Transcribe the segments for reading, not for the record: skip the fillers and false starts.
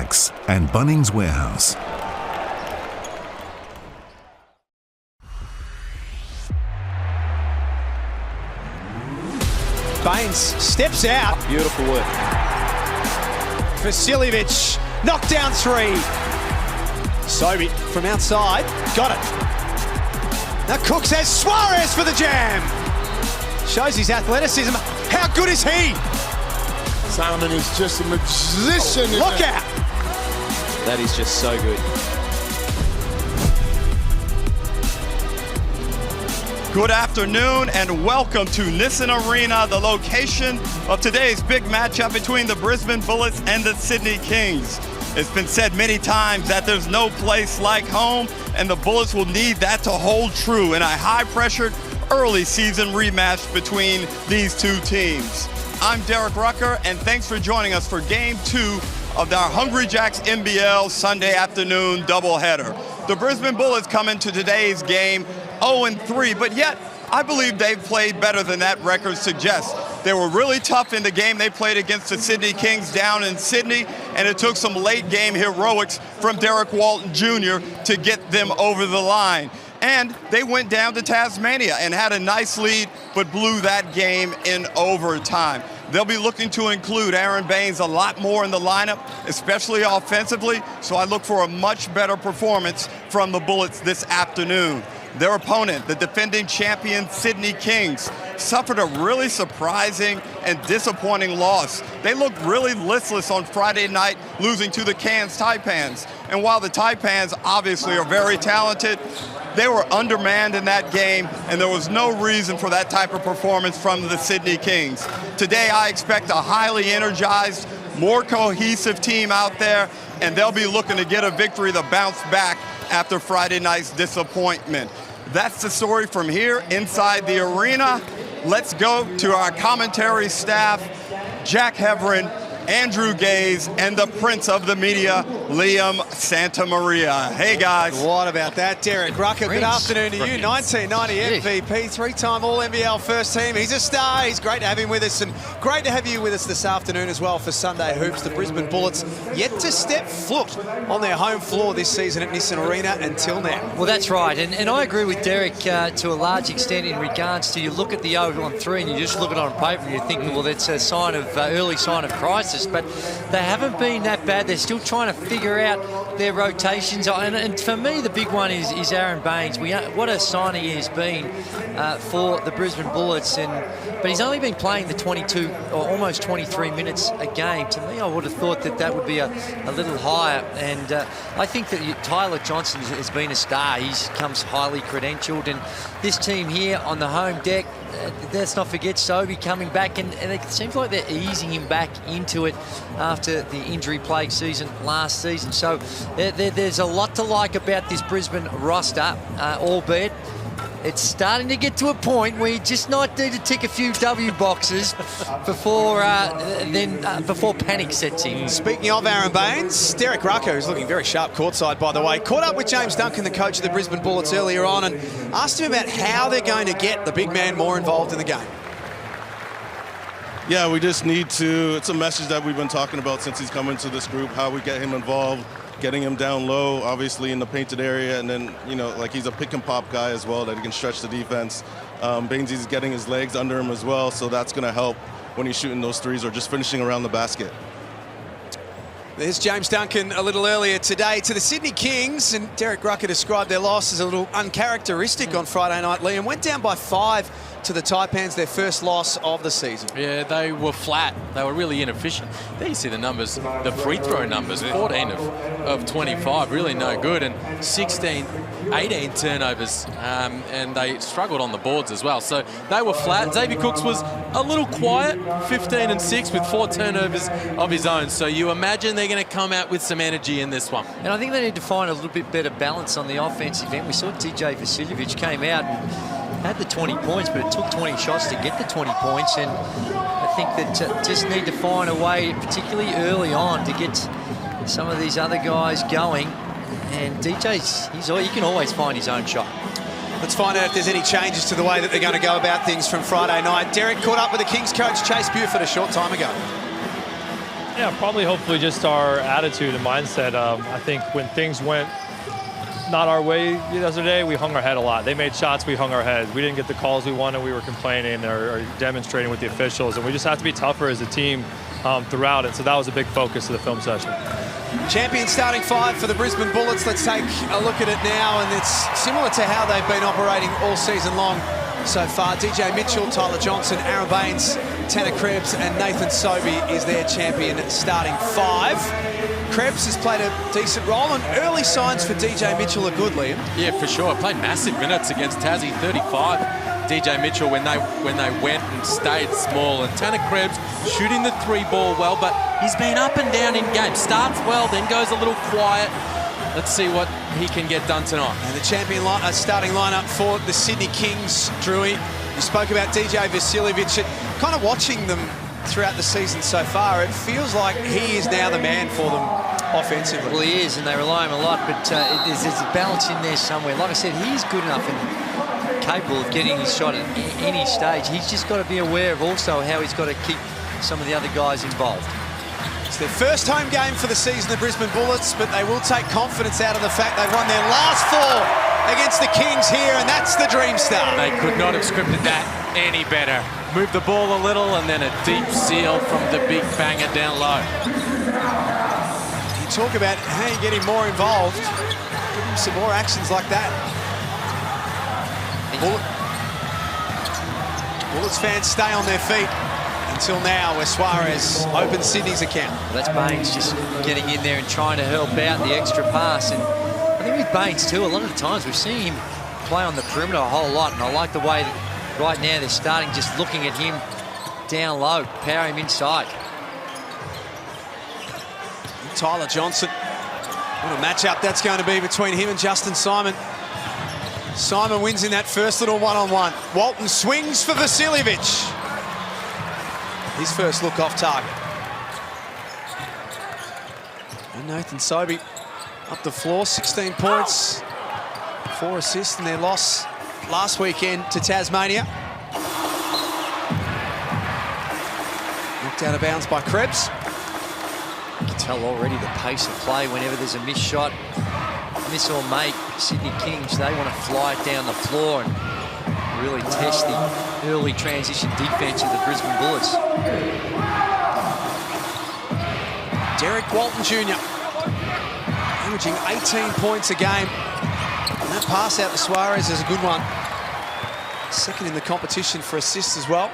Jacks and Bunnings Warehouse. Baines steps out. Beautiful work. Vasiljevic, knockdown three. Sobey from outside, got it. Now Cooks has Suarez for the jam. Shows his athleticism. How good is he? Simon is just a magician. Look out. That is just so good. Good afternoon and welcome to Nissan Arena, the location of today's big matchup between the Brisbane Bullets and the Sydney Kings. It's been said many times that there's no place like home, and the Bullets will need that to hold true in a high-pressured early season rematch between these two teams. I'm Derek Rucker, and thanks for joining us for Game 2 of our Hungry Jacks NBL Sunday afternoon doubleheader. The Brisbane Bullets come into today's game 0-3, but yet I believe they've played better than that record suggests. They were really tough in the game they played against the Sydney Kings down in Sydney, and it took some late game heroics from Derek Walton Jr. to get them over the line. And they went down to Tasmania and had a nice lead, but blew that game in overtime. They'll be looking to include Aaron Baines a lot more in the lineup, especially offensively, so I look for a much better performance from the Bullets this afternoon. Their opponent, the defending champion Sydney Kings, suffered a really surprising and disappointing loss. They looked really listless on Friday night, losing to the Cairns Taipans. And while the Taipans obviously are very talented, they were undermanned in that game, and there was no reason for that type of performance from the Sydney Kings. Today, I expect a highly energized, more cohesive team out there, and they'll be looking to get a victory to bounce back after Friday night's disappointment. That's the story from here inside the arena. Let's go to our commentary staff, Jack Heverin, Andrew Gaze, and the Prince of the Media, Liam Santamaria. Hey, guys. What about that, Derek Rucker? Good afternoon to you. 1990 MVP, three-time All-NBL first team. He's a star. He's great to have him with us, and great to have you with us this afternoon as well for Sunday Hoops. The Brisbane Bullets yet to step foot on their home floor this season at Nissan Arena until now. Well, that's right, and I agree with Derek to a large extent in regards to you look at the over on 3 and you just look at it on paper and you think, well, that's a sign of early sign of crisis. But they haven't been that bad. They're still trying to figure out their rotations. And for me, the big one is Aaron Baines. What a signing he has been for the Brisbane Bullets. But he's only been playing the 22 or almost 23 minutes a game. To me, I would have thought that would be a little higher. And I think that Tyler Johnson has been a star. He comes highly credentialed. And this team here on the home deck, let's not forget Sobey coming back, and it seems like they're easing him back into it after the injury-plagued season last season. So there's a lot to like about this Brisbane roster, albeit it's starting to get to a point where you just not need to tick a few W boxes before panic sets in. Speaking of Aaron Baines, Derek Rucker, who's looking very sharp courtside, by the way, caught up with James Duncan, the coach of the Brisbane Bullets, earlier on, and asked him about how they're going to get the big man more involved in the game. Yeah, we just need to, it's a message that we've been talking about since he's come into this group, how we get him involved, getting him down low, obviously in the painted area, and then, you know, like he's a pick and pop guy as well, that he can stretch the defense. Baines is getting his legs under him as well, so that's going to help when he's shooting those threes or just finishing around the basket. There's James Duncan a little earlier today to the Sydney Kings, and Derek Rucker described their loss as a little uncharacteristic on Friday night. Liam went down by 5 to the Taipans, their first loss of the season. Yeah, they were flat. They were really inefficient. There you see the numbers, the free throw numbers, 14 of 25, really no good, and 18 turnovers, and they struggled on the boards as well. So they were flat. Xavier Cooks was a little quiet, 15 and 6 with 4 turnovers of his own. So you imagine they're going to come out with some energy in this one. And I think they need to find a little bit better balance on the offensive end. We saw TJ Vasiljevic came out and had the 20 points, but it took 20 shots to get the 20 points. And I think that just need to find a way, particularly early on, to get some of these other guys going. And DJ's, he can always find his own shot. Let's find out if there's any changes to the way that they're going to go about things from Friday night. Derek caught up with the Kings coach, Chase Buford, a short time ago. Yeah, probably hopefully just our attitude and mindset. I think when things went not our way the other day, we hung our head a lot. They made shots, we hung our heads. We didn't get the calls we wanted, we were complaining or demonstrating with the officials, and we just have to be tougher as a team throughout it. So that was a big focus of the film session. Champion starting 5 for the Brisbane Bullets. Let's take a look at it now, and it's similar to how they've been operating all season long so far. DJ Mitchell, Tyler Johnson, Aaron Baines, Tanner Krebs and Nathan Sobey is their champion starting 5. Krebs has played a decent role, and early signs for DJ Mitchell are good, Liam. Yeah, for sure. Played massive minutes against Tassie, 35. DJ Mitchell when they went and stayed small, and Tanner Krebs shooting the 3-ball well, but he's been up and down in games. Starts well, then goes a little quiet. Let's see what he can get done tonight. And the champion starting lineup for the Sydney Kings, Drewy. You spoke about DJ Vasiljevic. Kind of watching them throughout the season so far, it feels like he is now the man for them offensively. Well, he is, and they rely on him a lot, but there's a balance in there somewhere. Like I said, he's good enough and capable of getting his shot at any stage. He's just got to be aware of also how he's got to keep some of the other guys involved. It's their first home game for the season, the Brisbane Bullets, but they will take confidence out of the fact they've won their last 4 against the Kings here, and that's the Dream Star. They could not have scripted that any better. Move the ball a little and then a deep seal from the big banger down low. You talk about how you get him more involved. Give him some more actions like that. Bullets fans stay on their feet until now, where Suarez opens Sydney's account. Well, that's Baines just getting in there and trying to help out the extra pass. And I think with Baines too, a lot of the times we've seen him play on the perimeter a whole lot, and I like the way that right now they're starting just looking at him down low, power him inside. Tyler Johnson. What a matchup that's going to be between him and Justin Simon. Simon wins in that first little one-on-one. Walton swings for Vasiljevic. His first look off target. And Nathan Sobey up the floor, 16 points, 4 assists in their loss last weekend to Tasmania. Knocked out of bounds by Krebs. You can tell already the pace of play whenever there's a missed shot, miss or make. Sydney Kings, they want to fly it down the floor and really test the early transition defense of the Brisbane Bullets. Derek Walton Jr. averaging 18 points a game. And that pass out to Suarez is a good one. Second in the competition for assists as well.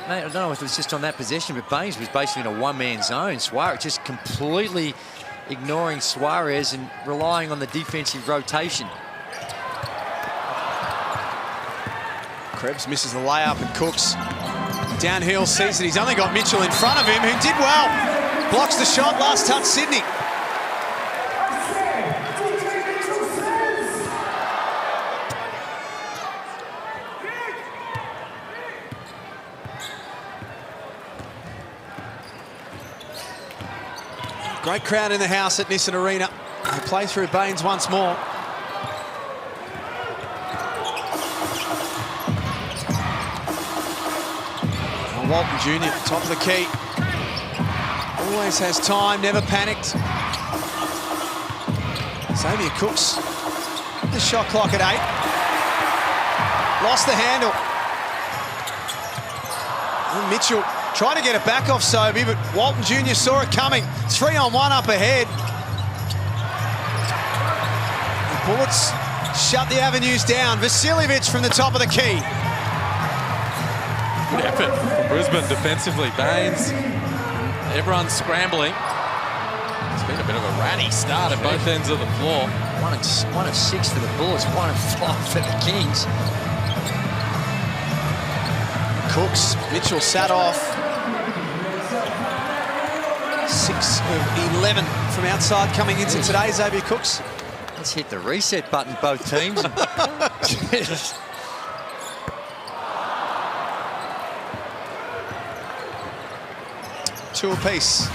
I don't know if it was just on that possession, but Baines was basically in a one-man zone. Suarez just completely ignoring Suarez and relying on the defensive rotation. Krebs misses the layup, and Cooks downhill sees that he's only got Mitchell in front of him, who did well. Blocks the shot, last touch Sydney. Great crowd in the house at Nissan Arena. They play through Baines once more. Walton Jr. top of the key. Always has time, never panicked. Xavier Cooks, the shot clock at 8. Lost the handle. And Mitchell tried to get it back off Sobey, but Walton Jr. saw it coming. 3-on-1 up ahead. The Bullets shut the avenues down. Vasiljevic from the top of the key. Good effort from Brisbane defensively. Baines, everyone's scrambling. It's been a bit of a ratty start at both ends of the floor. 1 of 6 for the Bullets, 1 of 5 for the Kings. Cooks, Mitchell sat off. 6 of 11 from outside coming into today, Xavier Cooks. Let's hit the reset button, both teams. 2 apiece.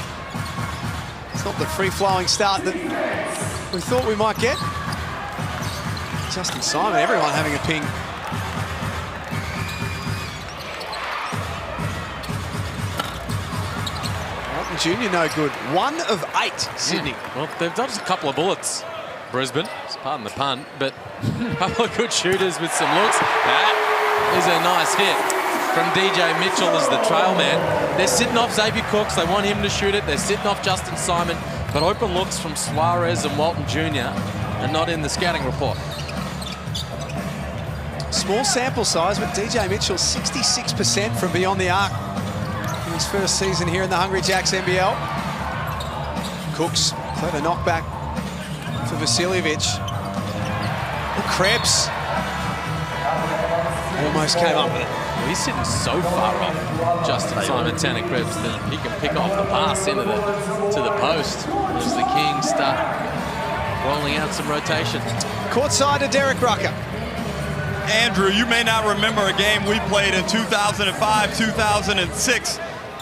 It's not the free-flowing start that we thought we might get. Justin Simon, everyone having a ping. Walton Jr. no good. 1 of 8, Sydney. Well, they've dodged a couple of bullets, Brisbane. Pardon the pun, but a couple of good shooters with some looks. That is a nice hit from DJ Mitchell as the trail man. They're sitting off Xavier Cooks. They want him to shoot it. They're sitting off Justin Simon. But open looks from Suarez and Walton Jr. are not in the scouting report. Small sample size, but DJ Mitchell 66% from beyond the arc in his first season here in the Hungry Jacks NBL. Cooks, clever knockback for Vasiljevic. Krebs almost came up with it. Well, he's sitting so far off Justin Simon, Tanner Krebs, that he can pick off the pass into to the post as the Kings start rolling out some rotation. Courtside to Derek Rucker. Andrew, you may not remember a game we played in 2005, 2006,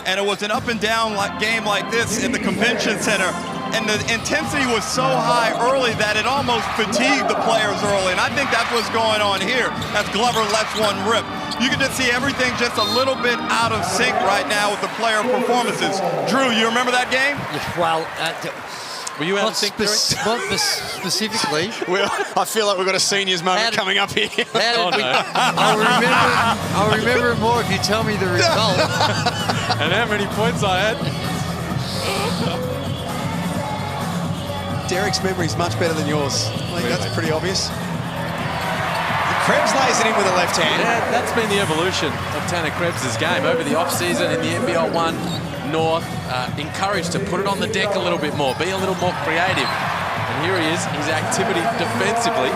and it was an up and down game like this in the convention center. And the intensity was so high early that it almost fatigued the players early. And I think that's what's going on here as Glover lets one rip. You can just see everything just a little bit out of sync right now with the player performances. Drew, you remember that game? Well, were you out of sync, not specifically. Well, I feel like we've got a seniors moment coming up here. I'll remember it more if you tell me the result. And how many points I had. Derek's memory is much better than yours. I think that's pretty obvious. Krebs lays it in with a left hand. Yeah, that's been the evolution of Tanner Krebs' game over the off-season in the NBL1 North. Encouraged to put it on the deck a little bit more, be a little more creative. And here he is, his activity defensively,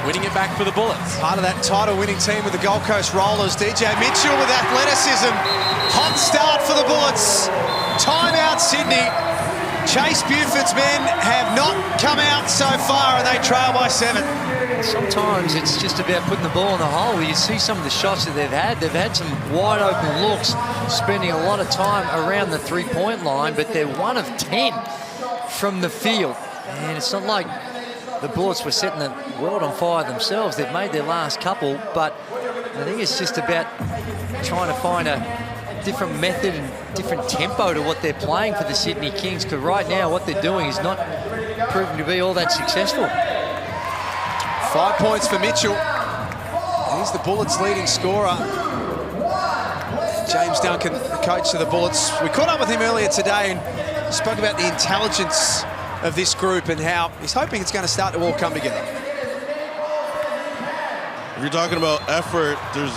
winning it back for the Bullets. Part of that title-winning team with the Gold Coast Rollers. DJ Mitchell with athleticism. Hot start for the Bullets. Timeout, Sydney. Chase Buford's men have not come out so far, and they trail by 7. Sometimes it's just about putting the ball in the hole. You see some of the shots that they've had some wide open looks, spending a lot of time around the three-point line, but they're 1 of 10 from the field. And it's not like the Bullets were setting the world on fire themselves. They've made their last couple, but I think it's just about trying to find a different method and different tempo to what they're playing for the Sydney Kings, because right now what they're doing is not proving to be all that successful. 5 points for Mitchell. He's the Bullets' leading scorer. James Duncan, the coach of the Bullets. We caught up with him earlier today and spoke about the intelligence of this group and how he's hoping it's going to start to all come together. If you're talking about effort, there's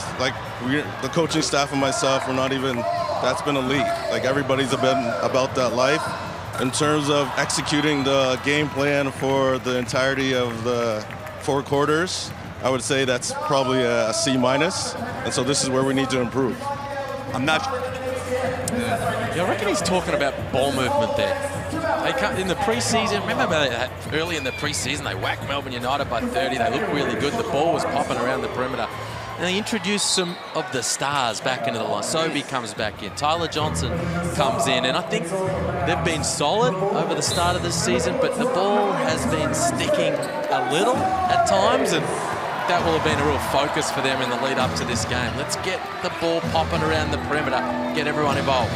the coaching staff and myself, we're not even, that's been elite. Like everybody's been about that life. In terms of executing the game plan for the entirety of the 4 quarters, I would say that's probably a C-. And so this is where we need to improve. I'm not. Yeah, I reckon he's talking about ball movement there. They come in the preseason. Remember that early in the preseason, they whacked Melbourne United by 30. They looked really good. The ball was popping around the perimeter. And they introduced some of the stars back into the line. Sobey comes back in. Tyler Johnson comes in. And I think they've been solid over the start of this season, but the ball has been sticking a little at times. And that will have been a real focus for them in the lead up to this game. Let's get the ball popping around the perimeter, get everyone involved.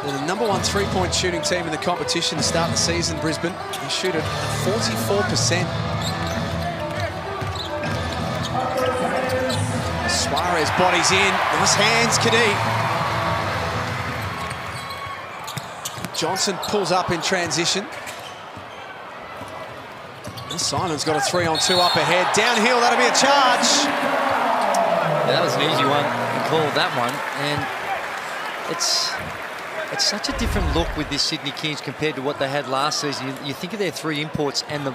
They're the #1 three-point shooting team in the competition to start the season, Brisbane. They shoot at 44%. Suarez bodies in. Nice hands, Kadee. Johnson pulls up in transition. And Simon's got a 3-on-2 up ahead. Downhill, that'll be a charge. Yeah, that was an easy one to call, that one. And it's such a different look with this Sydney Kings compared to what they had last season. You think of their 3 imports, and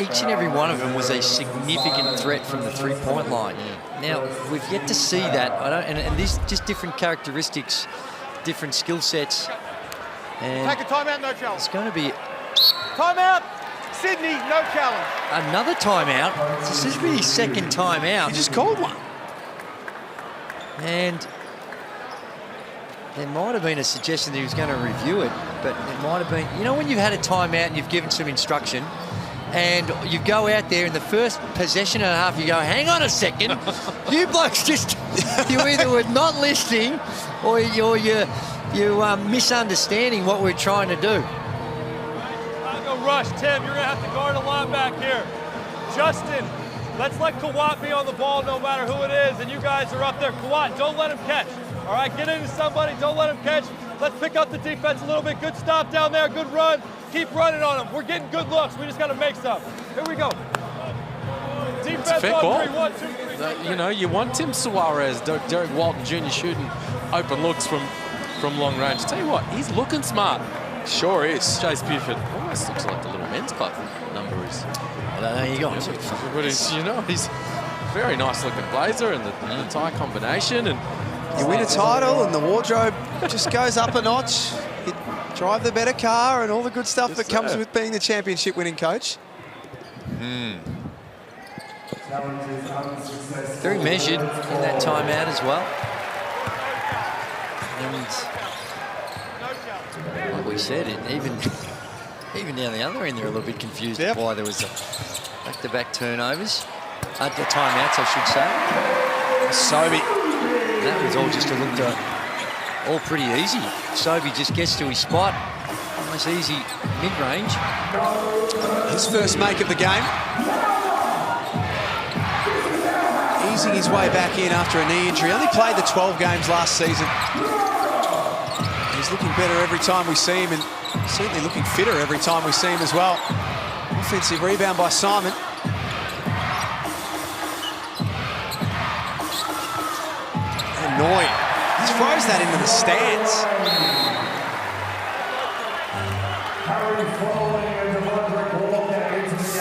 each and every one of them was a significant threat from the three-point line. Now, we've yet to see that. And these just different characteristics, different skill sets. And take a timeout, no challenge. It's going to be timeout. Sydney, no challenge. Another timeout. This is really second timeout. He just called one. And there might have been a suggestion that he was going to review it, but it might have been, you know, when you've had a timeout and you've given some instruction, and you go out there in the first possession and a half, you go, hang on a second, you blokes just, you either were not listening or you're you're misunderstanding what we're trying to do. Go rush, Tim. You're going to have to guard a line back here. Justin, let's let Kawat be on the ball no matter who it is, and you guys are up there. Kawat, don't let him catch. All right, get into somebody. Don't let him catch. Let's pick up the defense a little bit. Good stop down there. Good run. Keep running on him. We're getting good looks. We just got to make some. Here we go. Defense It's a fair on ball. 3, 1, 2, 3. You know, you want Tim Suarez, Derek Walton Jr. shooting open looks from long range. Tell you what, he's looking smart. Sure is. Chase Buford almost looks like the little men's club number is. There you go. But he's, you know, he's a very nice looking blazer and the tie combination. And You win a title and the wardrobe just goes up a notch. You drive the better car and all the good stuff that comes with being the championship winning coach. Very measured in that timeout as well. And like we said, even down the other end, they're a little bit confused why there was a back-to-back turnovers. The timeouts, I should say. Sobey. That was all just looked all pretty easy. Sobey just gets to his spot. Nice easy mid-range. His first make of the game. Easing his way back in after a knee injury. Only played the 12 games last season. He's looking better every time we see him, and certainly looking fitter every time we see him as well. Offensive rebound by Simon. And Noy throws that into the stands.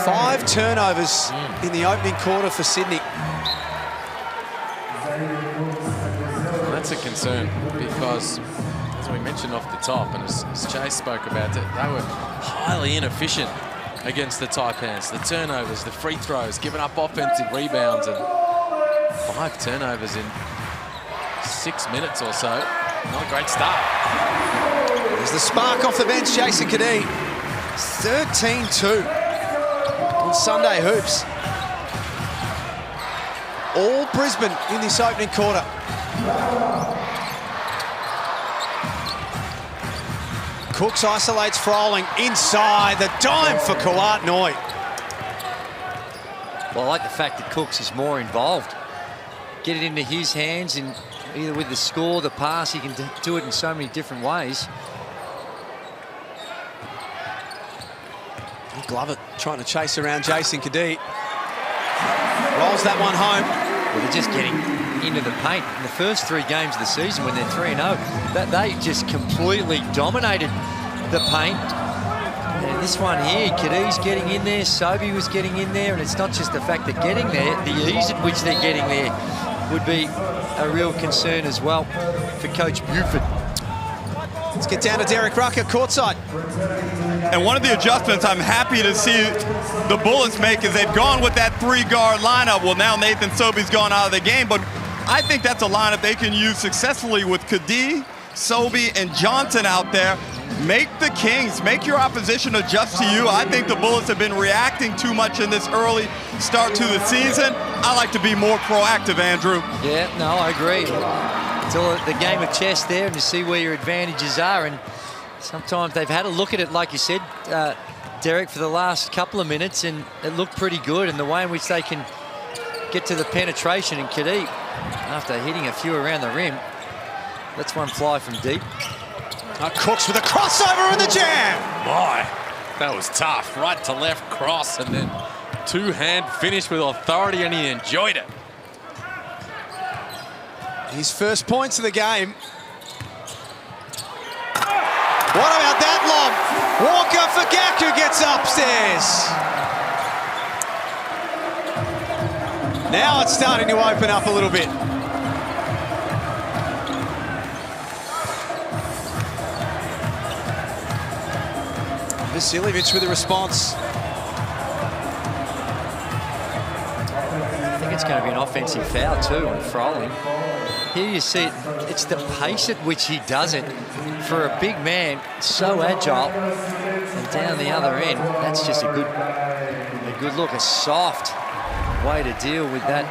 Five turnovers in the opening quarter for Sydney. that's a concern because, as we mentioned off the top, and as Chase spoke about it, they were highly inefficient against the Taipans. The turnovers, the free throws, giving up offensive rebounds, and 5 turnovers in 6 minutes or so. Not a great start. There's the spark off the bench, Jason Kadee. 13-2 on Sunday Hoops. All Brisbane in this opening quarter. Cooks isolates Froling inside, the dime for Kawat Noy. Well, I like the fact that Cooks is more involved. Get it into his hands, and either with the score, the pass, he can do it in so many different ways. Glover trying to chase around Jason Kadee. Rolls that one home. Well, they're just getting into the paint. In the first 3 games of the season, when they're 3-0, that they just completely dominated the paint. And this one here, Kadee's getting in there, Sobey was getting in there, and it's not just the fact they're getting there, the ease at which they're getting there would be a real concern as well for Coach Buford. Let's get down to Derek Rucker, courtside. And one of the adjustments I'm happy to see the Bullets make is they've gone with that 3-guard lineup. Well, now Nathan Sobey's gone out of the game, but I think that's a lineup they can use successfully with Kadee, Sobey, and Johnson out there. Make the Kings, make your opposition adjust to you. I think the Bullets have been reacting too much in this early start to the season. I like to be more proactive, Andrew. Yeah, no, I agree. It's all the game of chess there, and to see where your advantages are. And sometimes they've had a look at it, like you said, Derek, for the last couple of minutes, and it looked pretty good. And the way in which they can get to the penetration, and Kadee, after hitting a few around the rim, lets one fly from deep. Cooks with a crossover and the jam. My, that was tough. Right to left cross, and then 2-hand finish with authority, and he enjoyed it. His first points of the game. What about that lob? Walker for Gaku gets upstairs. Now it's starting to open up a little bit. Vasiljevic with a response. I think it's going to be an offensive foul too on Froling. Here you see it, it's the pace at which he does it. For a big man, so agile. And down the other end, that's just a good look, a soft way to deal with that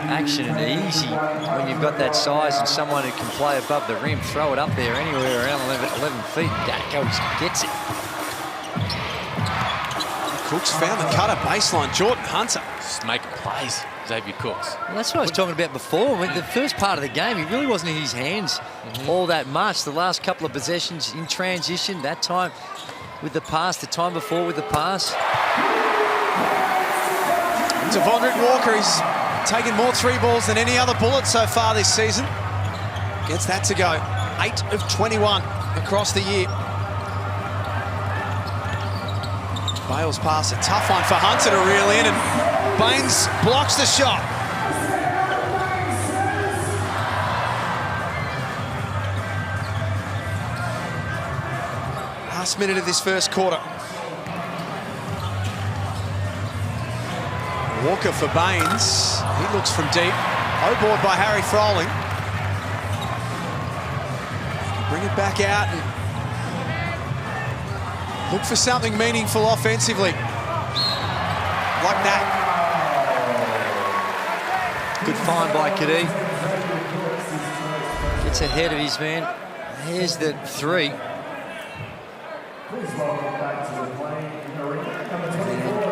action and easy when you've got that size and someone who can play above the rim. Throw it up there anywhere around 11 feet. That goes, gets it. Cooks found the cutter baseline. Jordan Hunter. Just making plays, Xavier Cooks. Well, that's what I was talking about before. With the first part of the game, he really wasn't in his hands all that much. The last couple of possessions in transition, that time with the pass, the time before with the pass. Devondrick Walker, he's taken more 3 balls than any other Bullet so far this season. Gets that to go. 8 of 21 across the year. Bales pass, a tough one for Hunter to reel in, and Baines blocks the shot. Last minute of this first quarter. Walker for Baines. He looks from deep. O-board by Harry Froling. Bring it back out and look for something meaningful offensively. Like that. Good find by Kadee. Gets ahead of his man. Here's the 3. And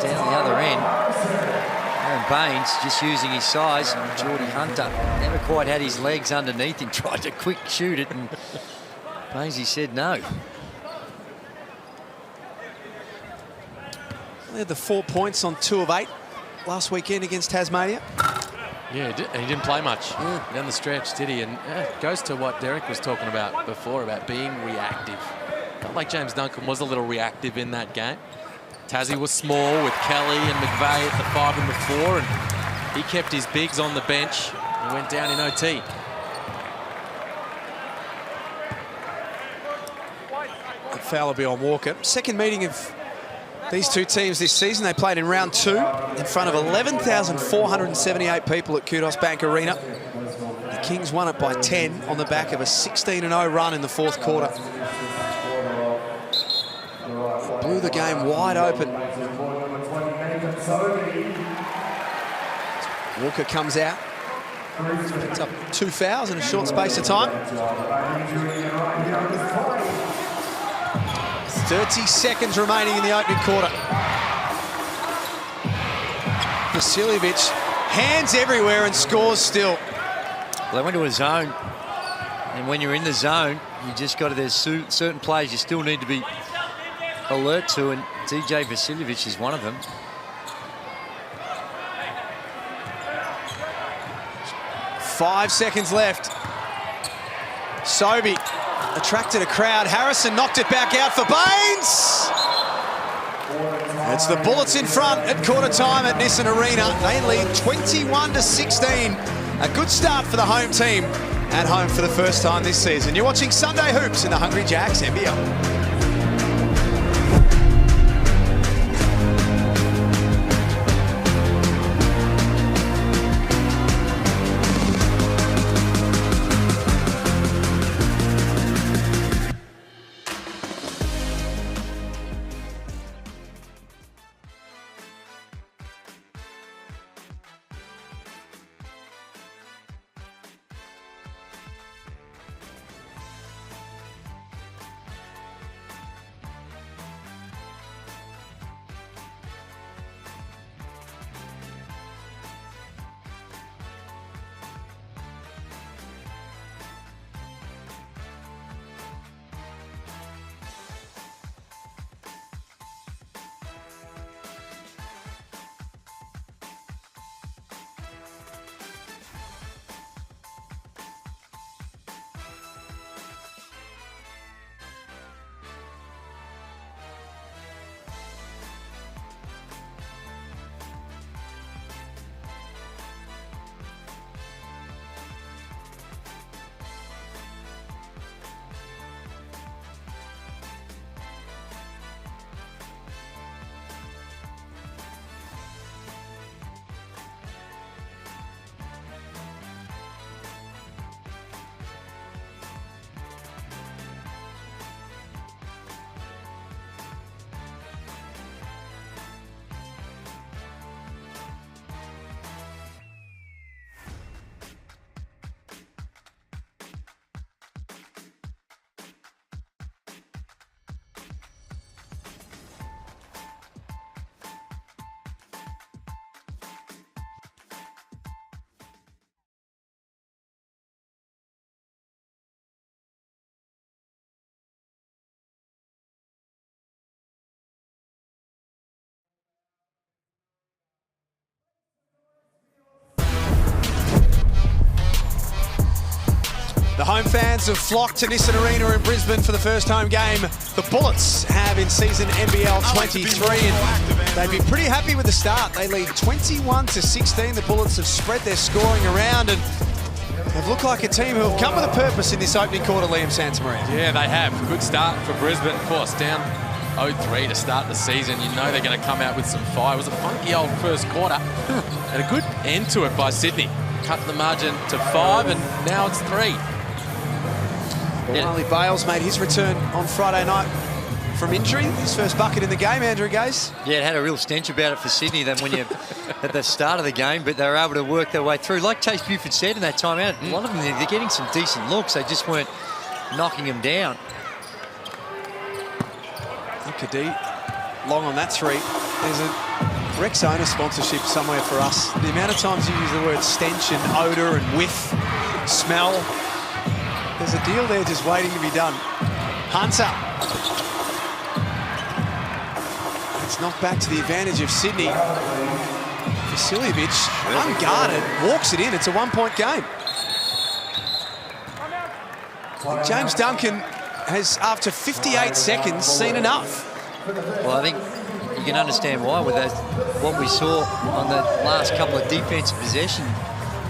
down the other end. Aaron Baines just using his size. Geordie Hunter never quite had his legs underneath him. Tried to quick shoot it, and Baines, he said no. They had the 4 points on 2 of 8 last weekend against Tasmania. Yeah, and he didn't play much down the stretch, did he? And it goes to what Derek was talking about before, about being reactive. Felt like James Duncan was a little reactive in that game. Tassie was small with Kelly and McVeigh at the 5 and the 4, and he kept his bigs on the bench and went down in OT. The foul will be on Walker. Second meeting of these two teams this season. They played in round 2 in front of 11,478 people at Kudos Bank Arena. The Kings won it by 10 on the back of a 16-0 run in the 4th quarter. Blew the game wide open. Walker comes out. He's picked up 2 fouls in a short space of time. 30 seconds remaining in the opening quarter. Vasiljevic, hands everywhere and scores still. Well, they went to a zone, and when you're in the zone, you just got to, there's certain plays you still need to be alert to, and DJ Vasiljevic is one of them. Five seconds left. Sobey attracted a crowd. Harrison knocked it back out for Baines. It's the Bullets in front at quarter time at Nissan Arena. They lead 21-16. A good start for the home team at home for the first time this season. You're watching Sunday Hoops in the Hungry Jacks NBL. home fans have flocked to Nissan Arena in Brisbane for the first home game. The Bullets have in season NBL23, and they'd be pretty happy with the start. They lead 21-16. The Bullets have spread their scoring around, and they've looked like a team who have come with a purpose in this opening quarter, Liam Santamaria. Yeah, they have. Good start for Brisbane. Of course, down 0-3 to start the season. You know they're going to come out with some fire. It was a funky old first quarter. And a good end to it by Sydney. Cut the margin to 5, and now it's 3. Riley Bales made his return on Friday night from injury. His first bucket in the game, Andrew Gaze. Yeah, it had a real stench about it for Sydney than when you at the start of the game, but they were able to work their way through. Like Chase Buford said in that timeout, a lot of them, they're getting some decent looks. They just weren't knocking them down. Kadee long on that 3. There's a Rex owner sponsorship somewhere for us. The amount of times you use the word stench and odour and whiff, smell, there's a deal there just waiting to be done. Hunter. It's knocked back to the advantage of Sydney. Vasiljevic, unguarded, walks it in. It's a 1-point game. James Duncan has, after 58 seconds, seen enough. Well, I think you can understand why with that, what we saw on the last couple of defensive possessions.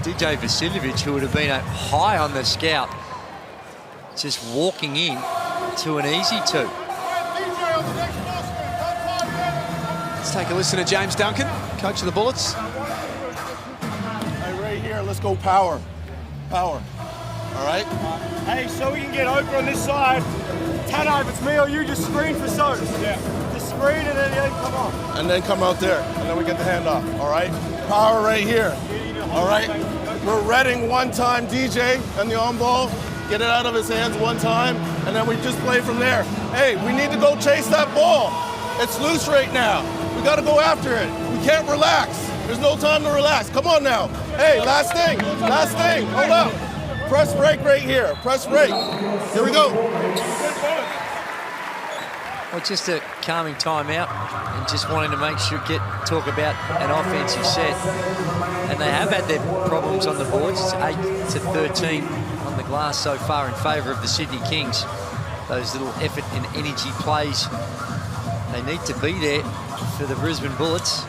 DJ Vasiljevic, who would have been high on the scout, just walking in to an easy 2. Let's take a listen to James Duncan, coach of the Bullets. Hey, right here, let's go power. Power. All right? Hey, so we can get over on this side. Tano, if it's me or you, just screen for Soda. Yeah. Just screen and then come on. And then come out there, and then we get the handoff, all right? Power right here, all right? We're reading one time DJ and the on ball, get it out of his hands one time, and then we just play from there. Hey, we need to go chase that ball. It's loose right now. We got to go after it. We can't relax. There's no time to relax. Come on now. Hey, last thing, hold up. Press break right here. Press break. Here we go. Well, just a calming timeout and just wanting to make sure, talk about an offensive set. And they have had their problems on the boards. It's 8-13 on the glass so far in favour of the Sydney Kings. Those little effort and energy plays, they need to be there for the Brisbane Bullets.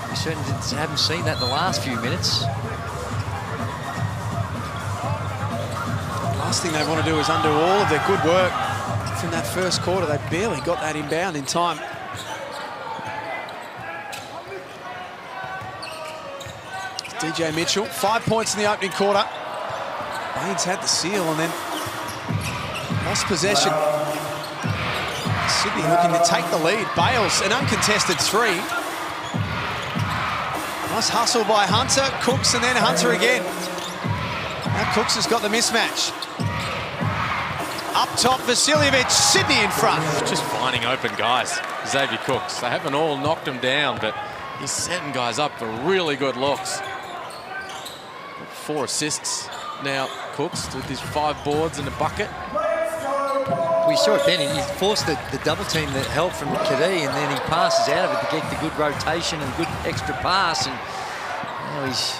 We certainly haven't seen that in the last few minutes. Last thing they want to do is undo all of their good work from that first quarter. They barely got that inbound in time. DJ Mitchell, 5 points in the opening quarter. Baines had the seal and then lost possession. Sydney looking to take the lead. Bales, an uncontested 3. Nice hustle by Hunter, Cooks, and then Hunter again. Now Cooks has got the mismatch. Up top, Vasiljevic, Sydney in front. Just finding open guys. Xavier Cooks. They haven't all knocked him down, but he's setting guys up for really good looks. 4 assists now, Cooks, with his 5 boards and a bucket. We saw it then. He forced the double team that help from Kadee, and then he passes out of it to get the good rotation and good extra pass. And now he's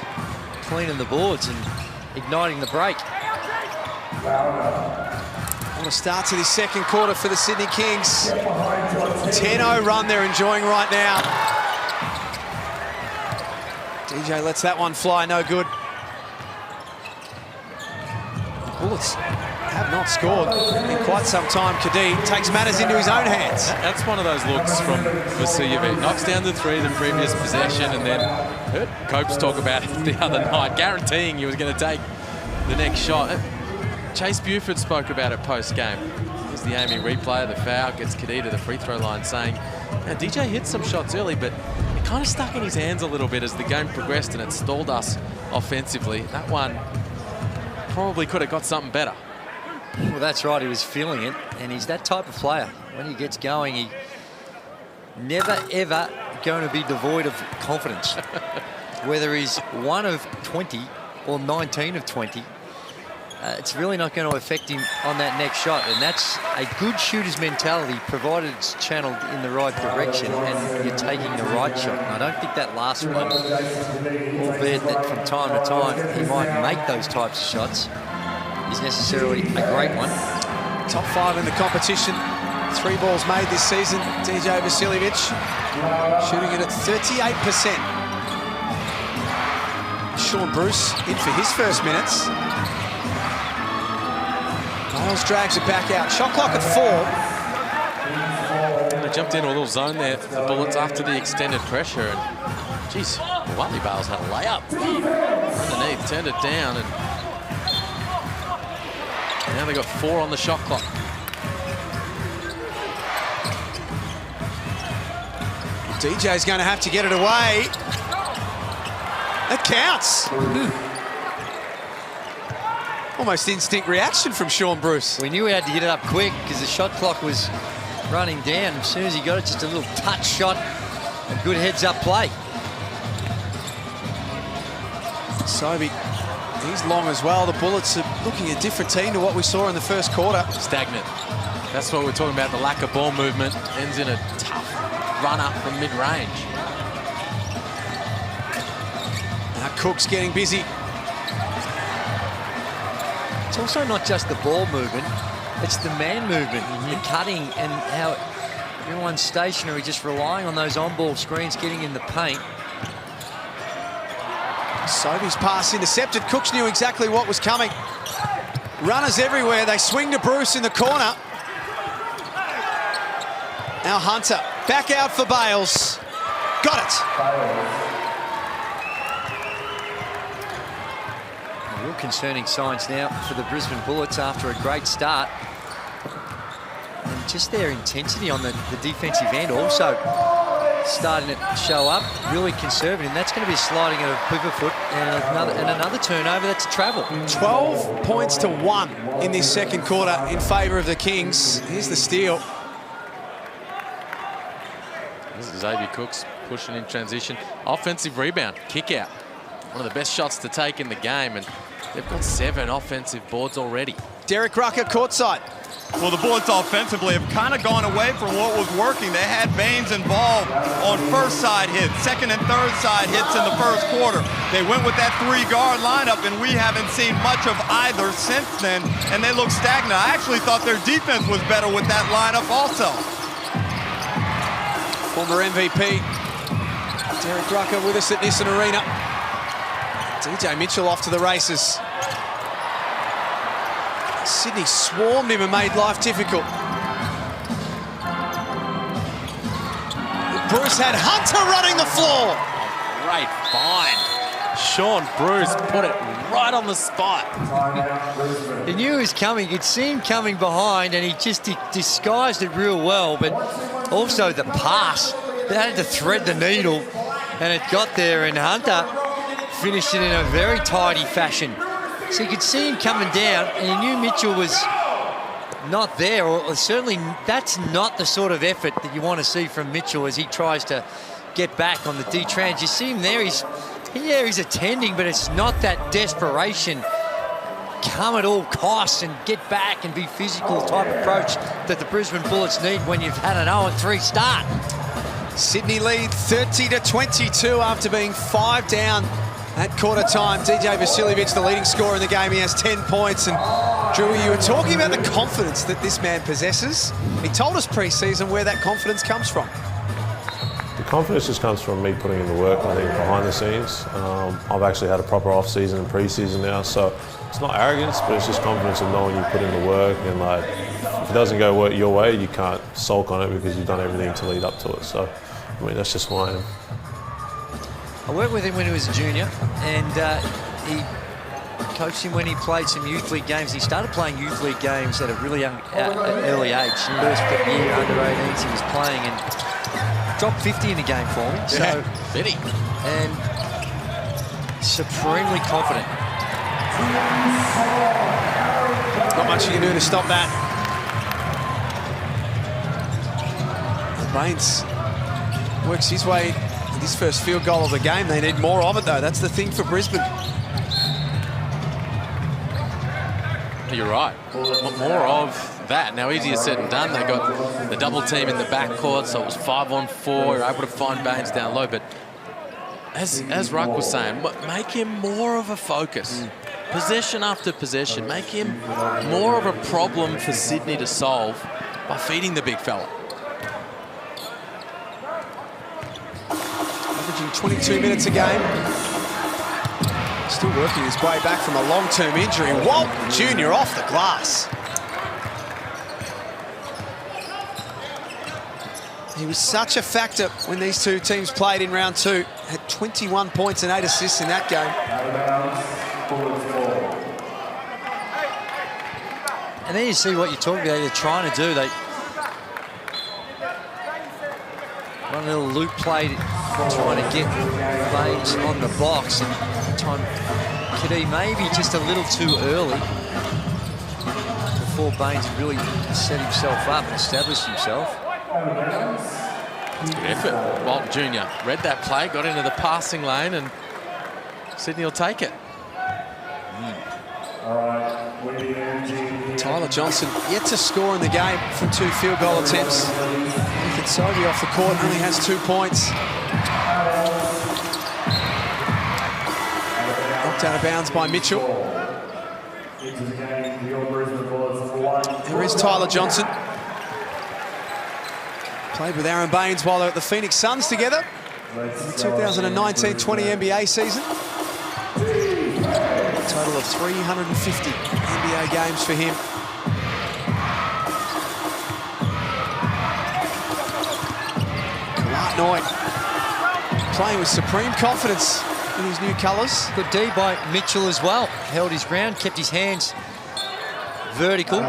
cleaning the boards and igniting the break. What a start to this second quarter for the Sydney Kings. 10-0 run they're enjoying right now. DJ lets that one fly, no good. The Bullets have not scored in quite some time. Kadee takes matters into his own hands. That's one of those looks from Vasiljevic. Knocks down the 3 the previous possession, and then heard Copes talk about it the other night, guaranteeing he was going to take the next shot. Chase Buford spoke about it post-game. Here's the aiming replay of the foul, gets Kadee to the free throw line, saying, now, DJ hit some shots early, but it kind of stuck in his hands a little bit as the game progressed, and it stalled us offensively. That one probably could have got something better. Well, that's right. He was feeling it, and he's that type of player. When he gets going, he never, ever going to be devoid of confidence. Whether he's 1 of 20 or 19 of 20, it's really not going to affect him on that next shot. And that's a good shooter's mentality, provided it's channeled in the right direction and you're taking the right shot. And I don't think that lasts with him, albeit that from time to time he might make those types of shots. Is necessarily a great one. Top 5 in the competition. 3 balls made this season. DJ Vasiljevic shooting it at 38%. Sean Bruce in for his first minutes. Miles drags it back out. Shot clock at 4. They jumped into a little zone there, the Bullets, after the extended pressure. And, geez, Wally Bales had a layup underneath, turned it down, and now they got 4 on the shot clock. DJ's going to have to get it away. That counts. Almost instinct reaction from Sean Bruce. We knew we had to get it up quick because the shot clock was running down. As soon as he got it, just a little touch shot, a good heads-up play. Sobey, he's long as well. The Bullets are looking a different team to what we saw in the first quarter. Stagnant. That's what we're talking about, the lack of ball movement. Ends in a tough run-up from mid-range. Now Cook's getting busy. It's also not just the ball movement, it's the man movement, the cutting, and how everyone's stationary, just relying on those on-ball screens, getting in the paint. Sobey's pass intercepted. Cooks knew exactly what was coming. Runners everywhere. They swing to Bruce in the corner. Now Hunter back out for Bales. Got it. Real concerning signs now for the Brisbane Bullets after a great start. And just their intensity on the defensive end also starting to show up, really conservative. And that's going to be sliding of a pivot foot and another turnover. That's a travel. 12 points to 1 in this second quarter in favour of the Kings. Here's the steal. This is Xavier Cooks pushing in transition. Offensive rebound, kick out. One of the best shots to take in the game, and they've got 7 offensive boards already. Derek Rucker courtside. Well, the Bullets offensively have kind of gone away from what was working. They had Baines involved on first side hits, second and third side hits in the first quarter. They went with that 3-guard lineup, and we haven't seen much of either since then, and they look stagnant. I actually thought their defense was better with that lineup also. Former MVP Derek Rucker with us at Nissan Arena. DJ Mitchell off to the races. Sydney swarmed him and made life difficult. Bruce had Hunter running the floor. Great find. Sean Bruce put it right on the spot. He knew he was coming. He'd seen him coming behind, and he just disguised it real well. But also the pass, they had to thread the needle, and it got there, and Hunter finished it in a very tidy fashion. So you could see him coming down, and you knew Mitchell was not there, or certainly that's not the sort of effort that you want to see from Mitchell as he tries to get back on the D-trans. You see him there, he's attending, but it's not that desperation, come at all costs and get back and be physical type approach that the Brisbane Bullets need when you've had an 0-3 start. Sydney lead 30-22 after being 5 down at quarter time. DJ Vasiljevic, the leading scorer in the game, he has 10 points. And Drew, you were talking about the confidence that this man possesses. He told us pre-season where that confidence comes from. The confidence just comes from me putting in the work, I think, behind the scenes. I've actually had a proper off-season and pre-season now, so it's not arrogance, but it's just confidence of knowing you put in the work, and like, if it doesn't go your way, you can't sulk on it because you've done everything to lead up to it. So, I mean, that's just who I am. I worked with him when he was a junior, and he coached him when he played some youth league games. He started playing youth league games at a really young, early age. First year under 18s he was playing, and dropped 50 in the game for me. So, Betty. And supremely confident. Not much you can do to stop that. Baines works his way. His first field goal of the game. They need more of it, though. That's the thing for Brisbane. You're right. More of that. Now, easier said than done. They got the double team in the backcourt, so it was 5-on-4. They were able to find Baines down low. But as Ruck was saying, make him more of a focus. Possession after possession. Make him more of a problem for Sydney to solve by feeding the big fella. Averaging 22 minutes a game. Still working his way back from a long-term injury. Walton Jr. off the glass. He was such a factor when these two teams played in round 2. Had 21 points and 8 assists in that game. And then you see what you're talking about. They're trying to do. They one little loop play, trying to get Baines on the box, and time Kadee maybe just a little too early before Baines had really set himself up and established himself. Good effort. Walton Jr. read that play, got into the passing lane, and Sydney will take it. Tyler Johnson yet to score in the game from 2 field goal attempts. Ethan Sobey off the court only has 2 points. Knocked out of bounds by Mitchell. There is Tyler Johnson. Played with Aaron Baines while they're at the Phoenix Suns together in the 2019-20 NBA season. A total of 350 NBA games for him. Kalatnoy playing with supreme confidence in his new colours. Good D by Mitchell as well. Held his ground, kept his hands vertical.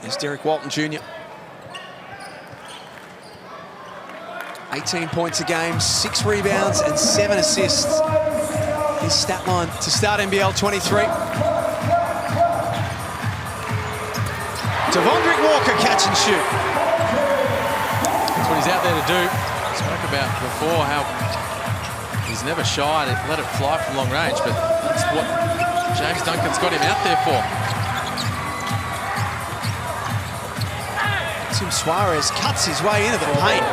There's Derek Walton Jr. 18 points a game, 6 rebounds and 7 assists. His stat line to start NBL 23. Devondrick Walker catch and shoot. That's what he's out there to do. Spoke about before how he's never shy to let it fly from long range, but that's what James Duncan's got him out there for. Tim Suarez cuts his way into the paint.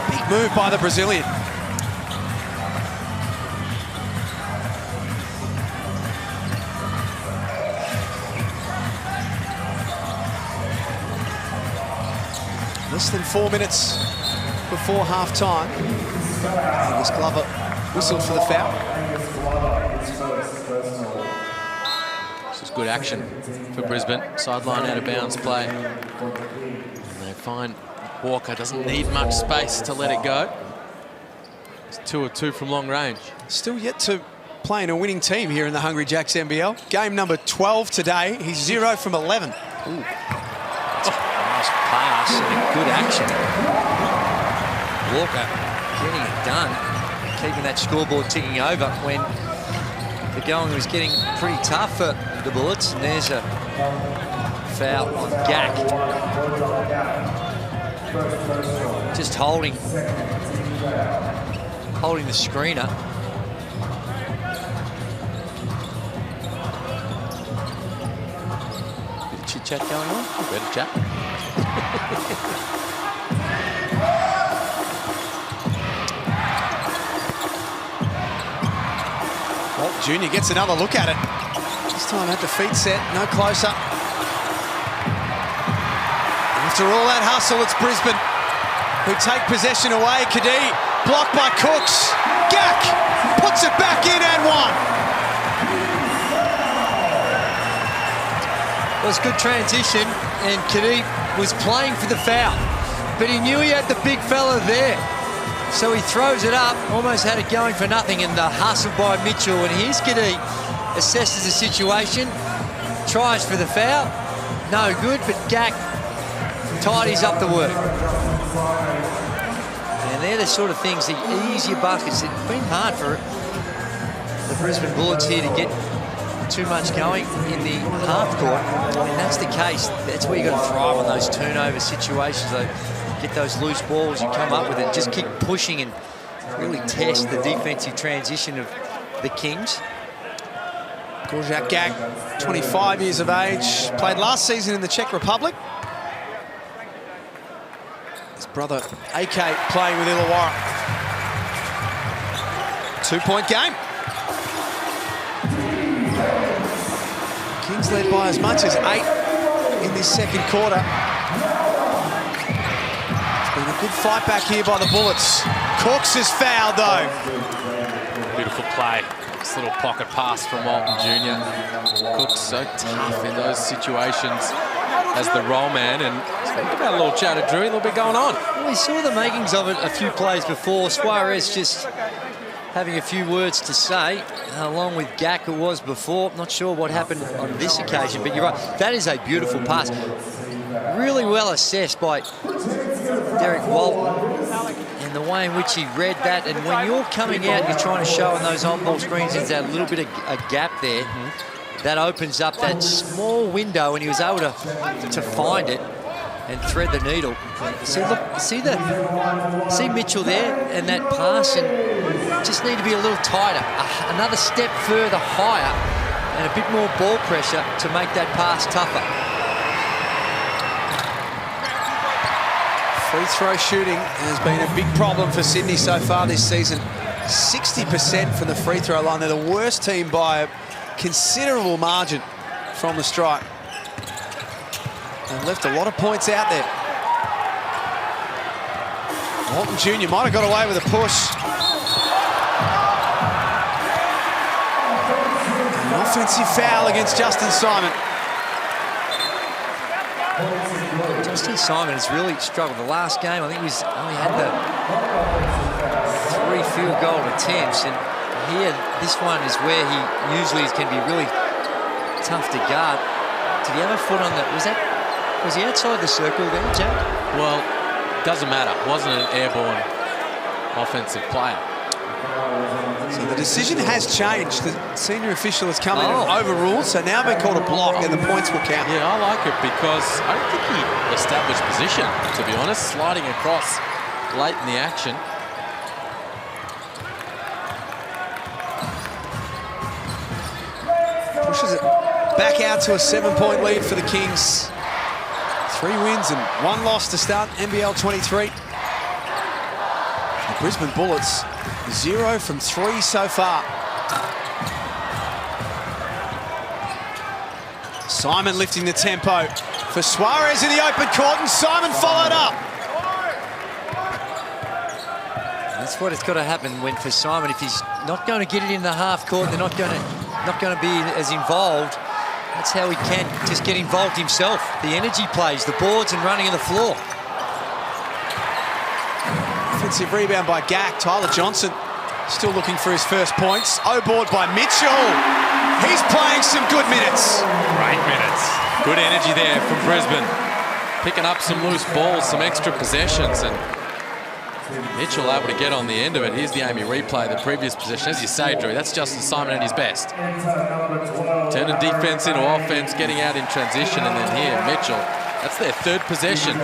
Big move by the Brazilian. Less than 4 minutes before half-time. Angus Glover whistled for the foul. This is good action for Brisbane. Sideline out of bounds play. Fine. Walker doesn't need much space to let it go. It's 2 of 2 from long range. Still yet to play in a winning team here in the Hungry Jacks NBL. Game number 12 today. He's 0 from 11. Ooh. That's a nice pass and a good action. Walker getting it done, keeping that scoreboard ticking over when the going was getting pretty tough for the Bullets. And there's a foul on Gak. Just holding the screener. Bit of chit-chat going on. Better chat. Walton Jr. gets another look at it. This time had the feet set, no closer. After all that hustle, it's Brisbane who take possession away. Kadee blocked by Cooks. Gak puts it back in and one. Well, it's good transition, and Kadee was playing for the foul, but he knew he had the big fella there. So he throws it up, almost had it going for nothing, and the hustle by Mitchell. And here's Kadee, assesses the situation, tries for the foul, no good, but Gak tidies up the work. And they're the sort of things, the easier baskets. It's been hard for the Brisbane Bullets here to get too much going in the half court. And that's the case. That's where you've got to thrive on those turnover situations. Though. Get those loose balls, you come up with it. Just keep pushing and really test the defensive transition of the Kings. Gorjak Gag, 25 years of age, played last season in the Czech Republic. His brother AK playing with Illawarra. 2-point game. Kings led by as much as 8 in this second quarter. It's been a good fight back here by the Bullets. Cooks is fouled though. Beautiful play. This little pocket pass from Walton Jr. Cook's so tough in those situations as the roll man, and speaking about a little chat of Drew, a little bit going on. Well, we saw the makings of it a few plays before. Suarez just having a few words to say, along with Gak, who was before. Not sure what happened on this occasion, but you're right. That is a beautiful pass. Really well assessed by Derek Walton and the way in which he read that. And when you're coming out and you're trying to show on those on-ball screens, there's that little bit of a gap there. That opens up that small window, and he was able to find it and thread the needle. See, look, see Mitchell there and that pass, and just need to be a little tighter, another step further higher, and a bit more ball pressure to make that pass tougher. Free throw shooting has been a big problem for Sydney so far this season. 60% from the free throw line. They're the worst team by a considerable margin from the stripe. They've left a lot of points out there. Walton Jr. might have got away with a push. An offensive foul against Justin Simon. Justin Simon has really struggled. The last game, I think he only had the 3 field goal attempts, and here, this one is where he usually can be really tough to guard. Did he have a foot on the... Was he outside the circle there, Jack? Well, doesn't matter. Wasn't an airborne offensive player. So the decision has changed. The senior official has come in and overruled, so now been called a block and the points will count. Yeah, I like it because I don't think he established position, to be honest. Sliding across late in the action. Pushes it back out to a 7-point lead for the Kings. 3 wins and 1 loss to start NBL23. The Brisbane Bullets 0 from 3 so far. Simon lifting the tempo for Suarez in the open court, and Simon followed up. That's what it's got to happen when for Simon, if he's not going to get it in the half court, they're not going to be as involved. That's how he can just get involved himself. The energy plays, the boards and running of the floor. Offensive rebound by Gak. Tyler Johnson still looking for his first points. O-board by Mitchell. He's playing some good minutes. Great minutes. Good energy there from Brisbane. Picking up some loose balls, some extra possessions, and Mitchell able to get on the end of it. Here's the Amy replay, the previous possession. As you say, Drew, that's Justin Simon at his best. Turning defense into offense, getting out in transition, and then here, Mitchell. That's their 3rd possession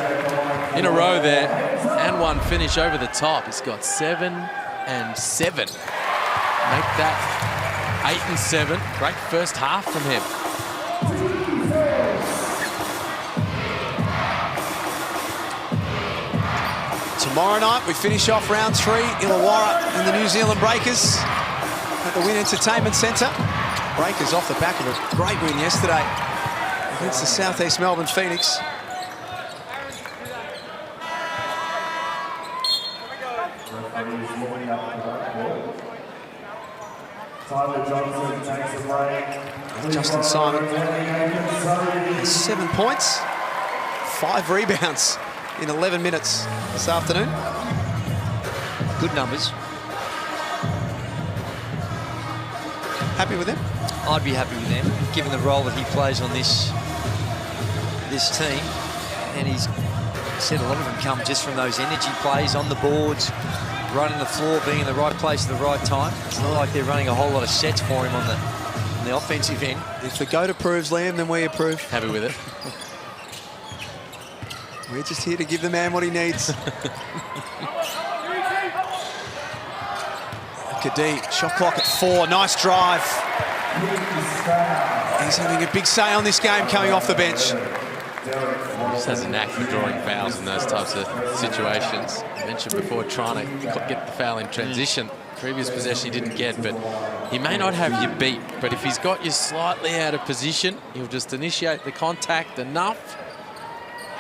in a row there, and 1 finish over the top. He's got 7 and 7. Make that 8 and 7. Great first half from him. Tomorrow night, we finish off round 3. Illawarra and the New Zealand Breakers at the Wynn Entertainment Centre. Breakers off the back of a great win yesterday against the South East Melbourne Phoenix. Justin Simon has 7 points, 5 rebounds in 11 minutes this afternoon. Good numbers. Happy with him? I'd be happy with him, given the role that he plays on this team. And he's said a lot of them come just from those energy plays on the boards, running the floor, being in the right place at the right time. It's not like they're running a whole lot of sets for him on the offensive end. If the GOAT approves, Liam, then we approve. Happy with it. We're just here to give the man what he needs. A Kadee, shot clock at 4, nice drive. He's having a big say on this game coming off the bench. He just has a knack for drawing fouls in those types of situations. I mentioned before trying to get the foul in transition. Previous possession he didn't get, but he may not have you beat. But if he's got you slightly out of position, he'll just initiate the contact enough,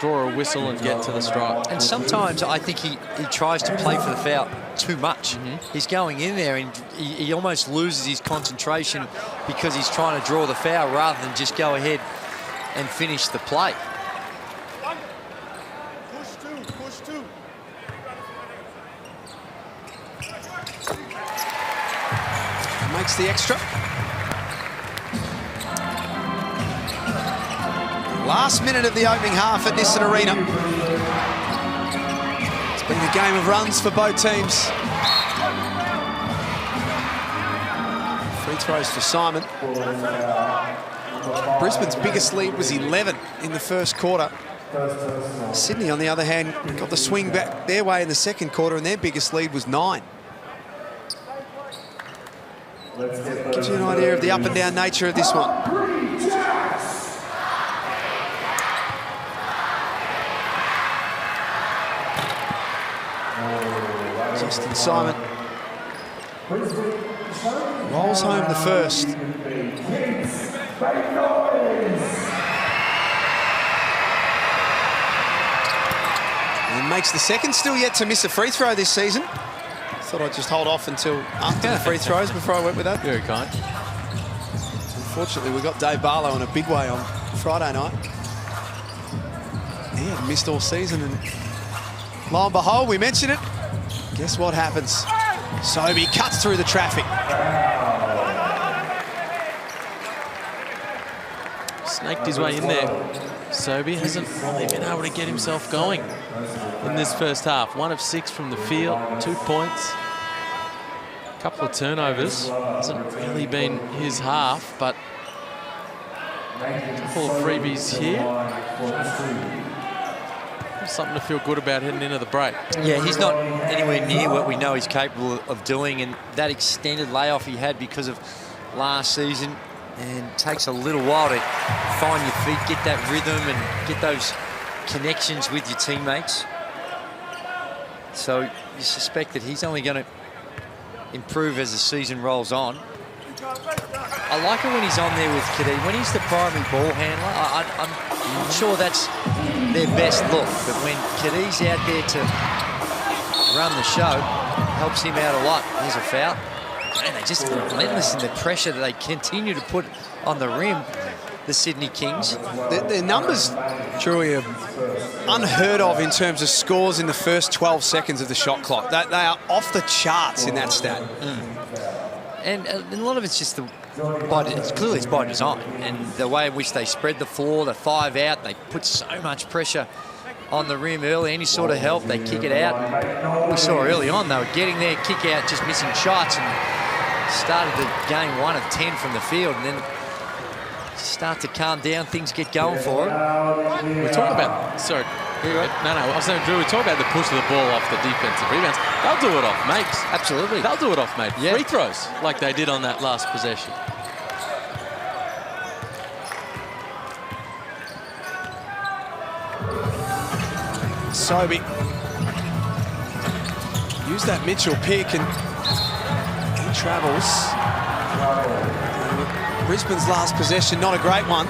draw a whistle and get to the strike. And sometimes I think he tries to play for the foul too much. He's going in there and he almost loses his concentration because he's trying to draw the foul rather than just go ahead and finish the play. Push two. Makes the extra. Last minute of the opening half at Nissan Arena. It's been a game of runs for both teams. Free throws for Simon. Brisbane's biggest lead was 11 in the first quarter. Sydney, on the other hand, got the swing back their way in the second quarter, and their biggest lead was 9. Gives you an idea of the up and down nature of this one. Justin Simon rolls home the first. And makes the second, still yet to miss a free throw this season. Thought I'd just hold off until after the free throws before I went with that. Very kind. Unfortunately, we got Dave Barlow in a big way on Friday night. He had missed all season, and lo and behold, we mentioned it. Guess what happens? Sobey cuts through the traffic. Snaked his way in there. Sobey hasn't really been able to get himself going in this first half. 1 of 6 from the field, 2 points. A couple of turnovers. Hasn't really been his half, but a couple of freebies here. Something to feel good about heading into the break. Yeah, he's not anywhere near what we know he's capable of doing, and that extended layoff he had because of last season, and it takes a little while to find your feet, get that rhythm and get those connections with your teammates. So you suspect that he's only going to improve as the season rolls on. I like it when he's on there with Kadee. When he's the primary ball handler, I'm sure that's their best look. But when Kadee's out there to run the show, helps him out a lot. Here's a foul. Man, they're just relentless in the pressure that they continue to put on the rim, the Sydney Kings. Their numbers, Drewy, are unheard of in terms of scores in the first 12 seconds of the shot clock. They are off the charts in that stat. And a lot of it's just clearly it's by design, and the way in which they spread the floor, the 5 out, they put so much pressure on the rim early. Any sort of help, they kick it out. We saw early on they were getting there, kick out, just missing shots, and started the game 1 of 10 from the field, and then start to calm down, things get going for them. We talk about, sorry, I was saying, Drew, we talk about the push of the ball off the defensive rebounds. They'll do it off makes. Absolutely. They'll do it off mate. Yeah. Free throws, like they did on that last possession. Sobey. Use that Mitchell pick, and he travels. Brisbane's last possession, not a great one.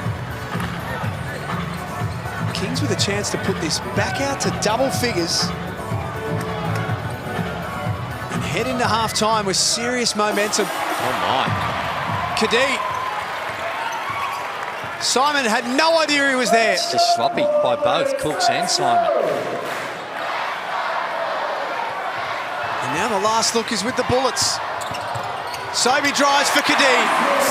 Kings with a chance to put this back out to double figures and head into half-time with serious momentum. Oh, my. Kadee. Simon had no idea he was there. It's just sloppy by both Cooks and Simon. And now the last look is with the Bullets. Sobey drives for Kadee.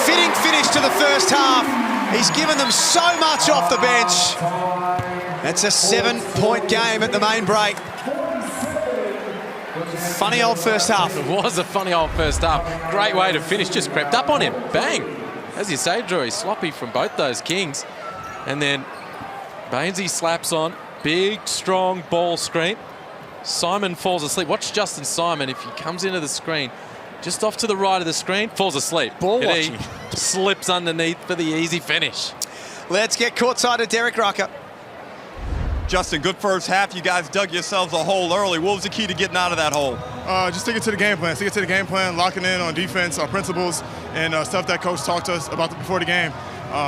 Fitting finish to the first half. He's given them so much off the bench. That's a 7-point game at the main break. Funny old first half. It was a funny old first half. Great way to finish. Just crept up on him. Bang. As you say, Drew, he's sloppy from both those Kings. And then Bainesy slaps on. Big, strong ball screen. Simon falls asleep. Watch Justin Simon. If he comes into the screen, just off to the right of the screen, falls asleep. Ball And watching. he slips underneath for the easy finish. Let's get courtside to Derek Rucker. Justin, good first half. You guys dug yourselves a hole early. What was the key to getting out of that hole? Just sticking to the game plan. Sticking to the game plan, locking in on defense, our principles, and stuff that coach talked to us about before the game.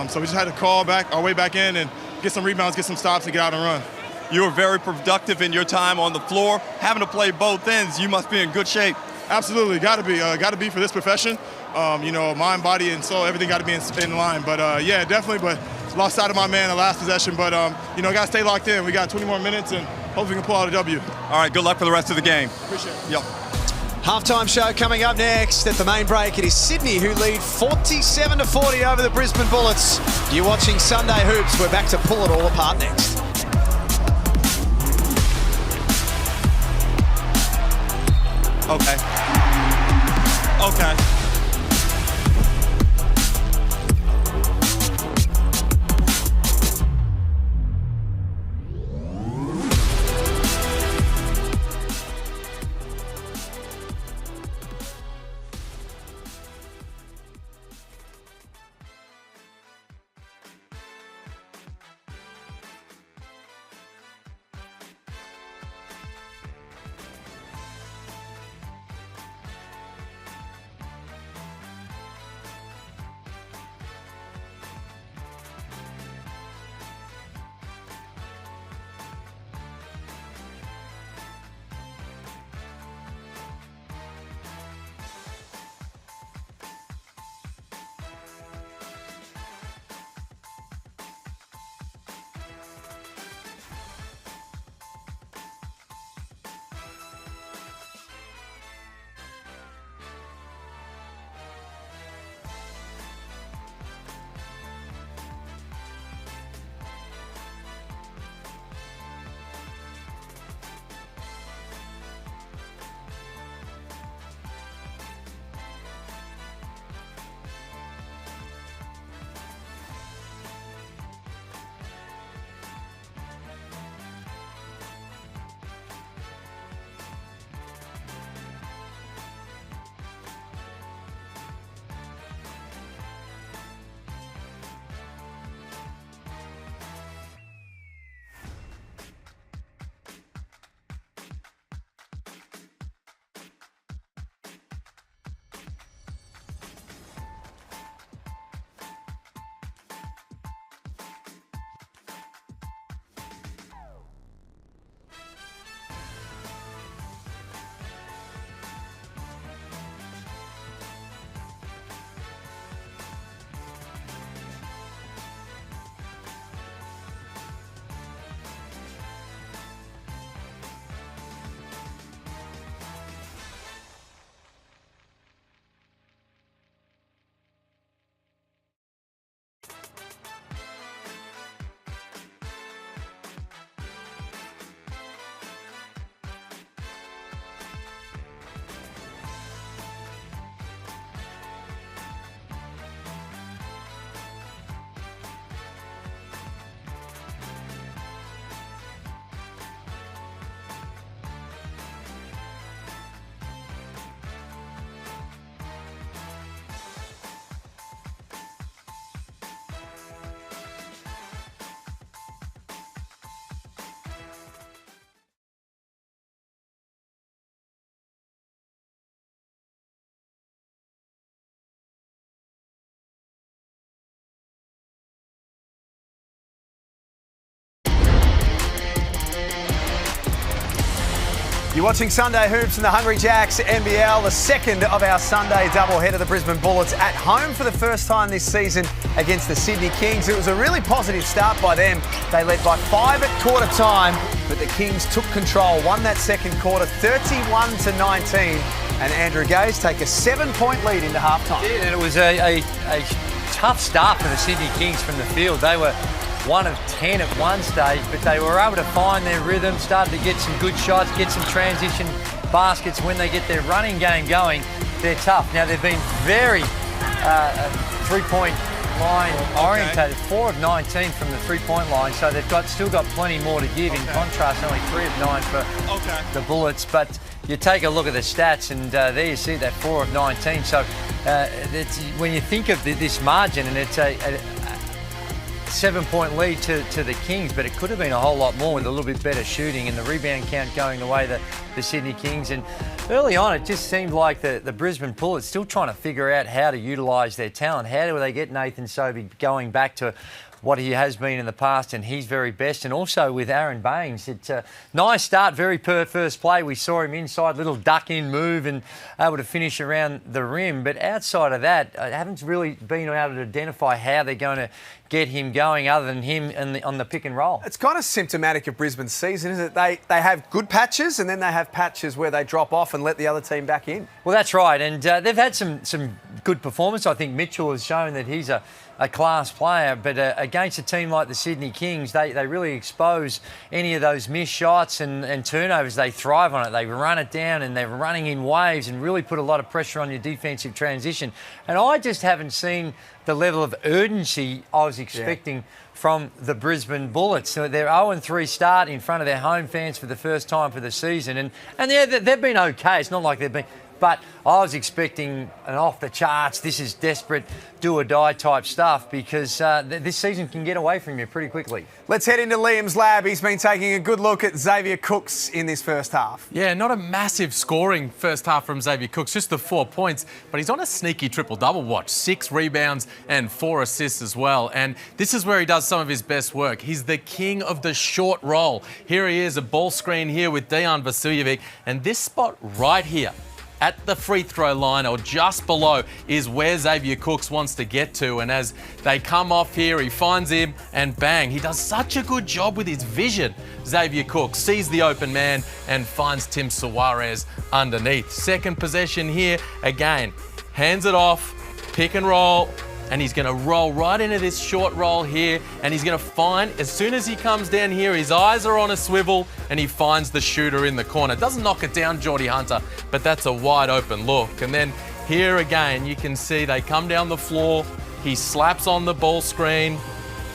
So we just had to call back our way back in and get some rebounds, get some stops, and get out and run. You were very productive in your time on the floor. Having to play both ends, you must be in good shape. Absolutely, got to be for this profession. Mind, body, and soul, everything got to be in line. But yeah, definitely. But lost sight of my man the last possession. But got to stay locked in. We got 20 more minutes, and hopefully we can pull out a W. All right, good luck for the rest of the game. Appreciate it. Yep. Halftime show coming up next. At the main break, it is Sydney who lead 47-40 over the Brisbane Bullets. You're watching Sunday Hoops. We're back to pull it all apart next. Okay. Okay. You're watching Sunday Hoops and the Hungry Jacks NBL, the second of our Sunday doubleheader. The Brisbane Bullets at home for the first time this season against the Sydney Kings. It was a really positive start by them. They led by 5 at quarter time, but the Kings took control, won that second quarter 31-19, and Andrew Gaze take a 7-point lead into halftime. Yeah, and it was a tough start for the Sydney Kings from the field. They were 1 of 10 at one stage, but they were able to find their rhythm, started to get some good shots, get some transition baskets when they get their running game going. They're tough. Now, they've been very three-point line orientated, 4 of 19 from the three-point line, so they've still got plenty more to give. In contrast, only 3 of 9 for the Bullets. But you take a look at the stats, and there you see that 4 of 19. So when you think of this margin, and it's a 7-point lead to the Kings, but it could have been a whole lot more with a little bit better shooting and the rebound count going the way the Sydney Kings. And early on, it just seemed like the Brisbane Bullets still trying to figure out how to utilise their talent. How do they get Nathan Sobey going back to what he has been in the past and his very best? And also with Aaron Baines, it's a nice start, very first play. We saw him inside, little duck-in move and able to finish around the rim. But outside of that, I haven't really been able to identify how they're going to get him going other than him on the pick and roll. It's kind of symptomatic of Brisbane's season, isn't it? They have good patches and then they have patches where they drop off and let the other team back in. Well, that's right. And they've had some good performance. I think Mitchell has shown that he's a class player, but against a team like the Sydney Kings, they really expose any of those missed shots and turnovers. They thrive on it. They run it down and they're running in waves and really put a lot of pressure on your defensive transition. And I just haven't seen the level of urgency I was expecting from the Brisbane Bullets. So they're 0-3 start in front of their home fans for the first time for the season. And yeah, they've been okay. It's not like they've been... But I was expecting an off-the-charts, this is desperate, do-or-die type stuff because this season can get away from you pretty quickly. Let's head into Liam's lab. He's been taking a good look at Xavier Cooks in this first half. Yeah, not a massive scoring first half from Xavier Cooks, just the 4 points, but he's on a sneaky triple-double watch, 6 rebounds and 4 assists as well. And this is where he does some of his best work. He's the king of the short roll. Here he is, a ball screen here with Dejan Vasiljevic, and this spot right here, at the free throw line or just below is where Xavier Cooks wants to get to. And as they come off here, he finds him and bang. He does such a good job with his vision. Xavier Cooks sees the open man and finds Tim Suarez underneath. Second possession here, again, hands it off, pick and roll, and he's going to roll right into this short roll here, and he's going to find, as soon as he comes down here, his eyes are on a swivel, and he finds the shooter in the corner. Doesn't knock it down, Geordie Hunter, but that's a wide open look. And then here again, you can see they come down the floor, he slaps on the ball screen,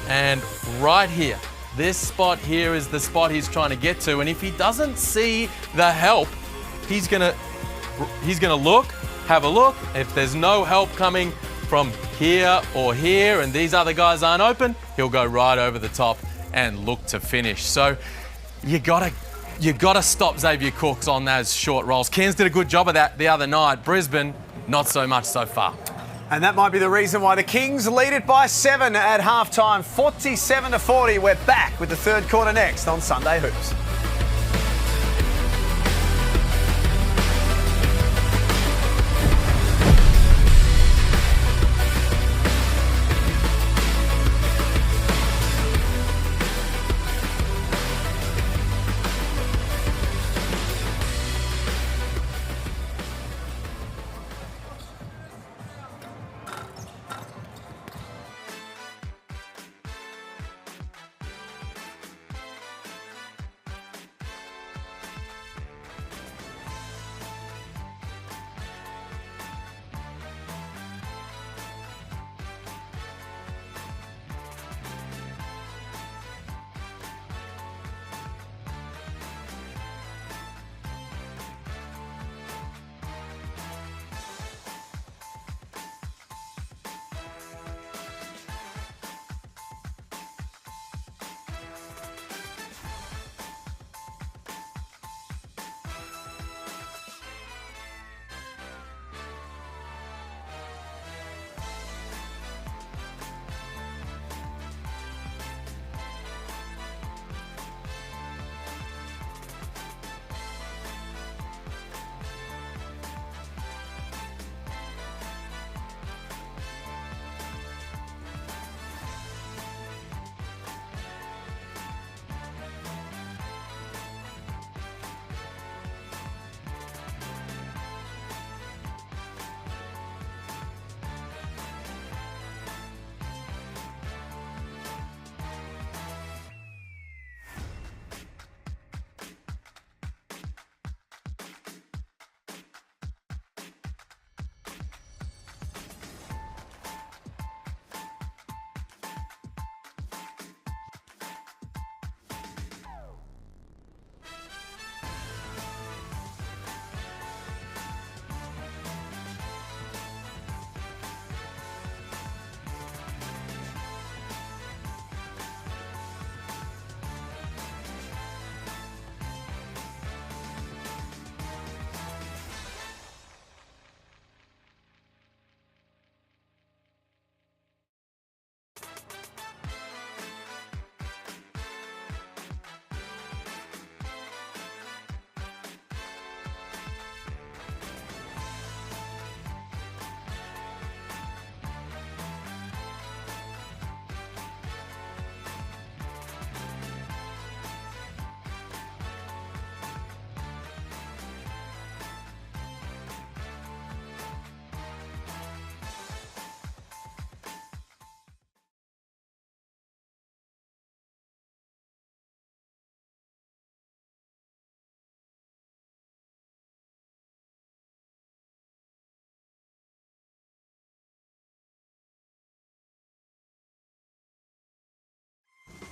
and right here, this spot here is the spot he's trying to get to, and if he doesn't see the help, he's gonna look, have a look. If there's no help coming from here or here and these other guys aren't open, he'll go right over the top and look to finish. So you gotta stop Xavier Cooks on those short rolls. Cairns did a good job of that the other night. Brisbane, not so much so far. And that might be the reason why the Kings lead it by 7 at halftime, 47-40. We're back with the third quarter next on Sunday Hoops.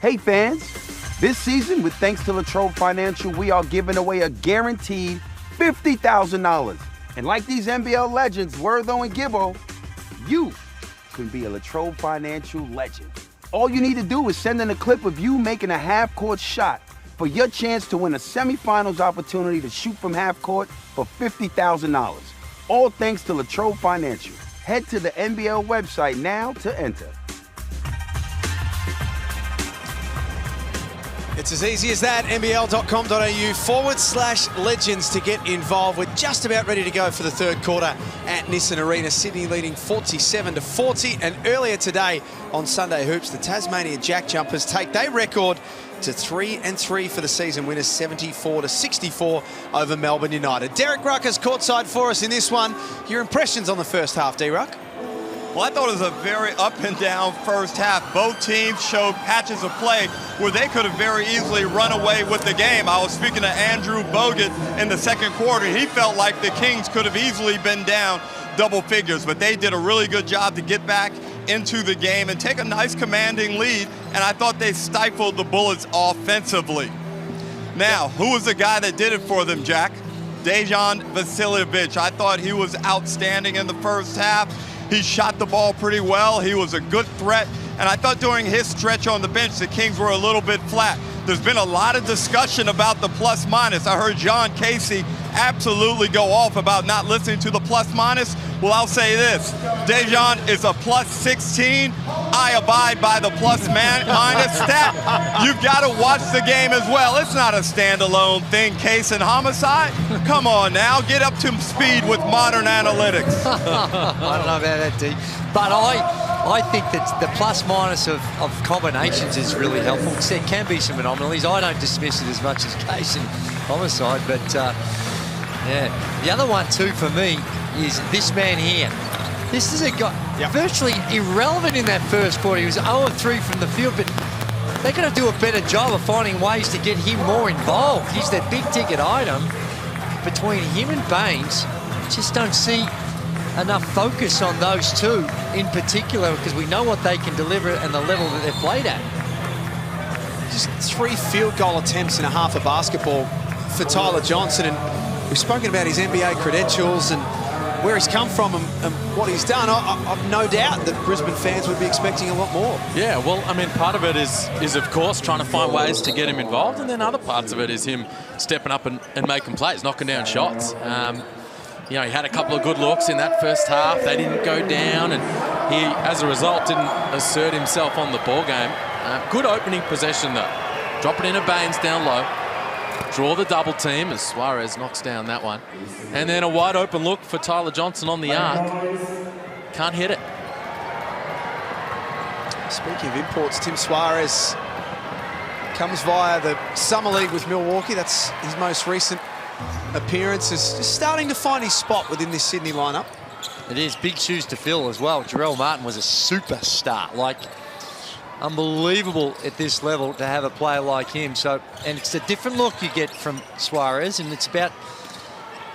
Hey fans, this season with thanks to Latrobe Financial, we are giving away a guaranteed $50,000. And like these NBL legends, Wortho and Gibbo, you can be a Latrobe Financial legend. All you need to do is send in a clip of you making a half-court shot for your chance to win a semifinals opportunity to shoot from half court for $50,000. All thanks to Latrobe Financial. Head to the NBL website now to enter. It's as easy as that, nbl.com.au/legends to get involved. We're just about ready to go for the third quarter at Nissan Arena. Sydney leading 47-40. And earlier today on Sunday Hoops, the Tasmania Jack Jumpers take their record to 3-3 for the season, winners 74-64 over Melbourne United. Derek Rucker's courtside for us in this one. Your impressions on the first half, D-Ruck? Well, I thought it was a very up and down first half. Both teams showed patches of play where they could have very easily run away with the game. I was speaking to Andrew Bogut in the second quarter. He felt like the Kings could have easily been down double figures, but they did a really good job to get back into the game and take a nice commanding lead, and I thought they stifled the Bullets offensively. Now, who was the guy that did it for them, Jack? Dejan Vasiljevic. I thought he was outstanding in the first half. He shot the ball pretty well. He was a good threat. And I thought during his stretch on the bench, the Kings were a little bit flat. There's been a lot of discussion about the plus minus. I heard John Casey absolutely go off about not listening to the plus minus. Well, I'll say this. Dejan is a plus 16. I abide by the plus minus stat. You've got to watch the game as well. It's not a standalone thing, case and homicide. Come on now, get up to speed with modern analytics. I don't know about that, D. But I think that the plus minus of combinations is really helpful. There can be some anomalies. I don't dismiss it as much as case and homicide, but yeah. The other one too for me is this man here. This is a guy virtually irrelevant in that first quarter. He was 0-3 from the field, but they're going to do a better job of finding ways to get him more involved. He's that big ticket item. Between him and Baines, just don't see enough focus on those two in particular, because we know what they can deliver and the level that they've played at. Just 3 field goal attempts and a half of basketball for Tyler Johnson, and we've spoken about his NBA credentials and where he's come from and what he's done. I've no doubt that Brisbane fans would be expecting a lot more. Yeah, well, I mean, part of it is of course, trying to find ways to get him involved, and then other parts of it is him stepping up and making plays, knocking down shots. You know, he had a couple of good looks in that first half. They didn't go down, and he, as a result, didn't assert himself on the ball game. Good opening possession, though. Drop it into Baines down low. Draw the double team as Suarez knocks down that one. And then a wide open look for Tyler Johnson on the arc. Can't hit it. Speaking of imports, Tim Suarez comes via the Summer League with Milwaukee. That's his most recent appearance. Is just starting to find his spot within this Sydney lineup. It is big shoes to fill as well. Jarrell Martin was a superstar. Like, unbelievable at this level to have a player like him. So, and it's a different look you get from Suarez, and it's about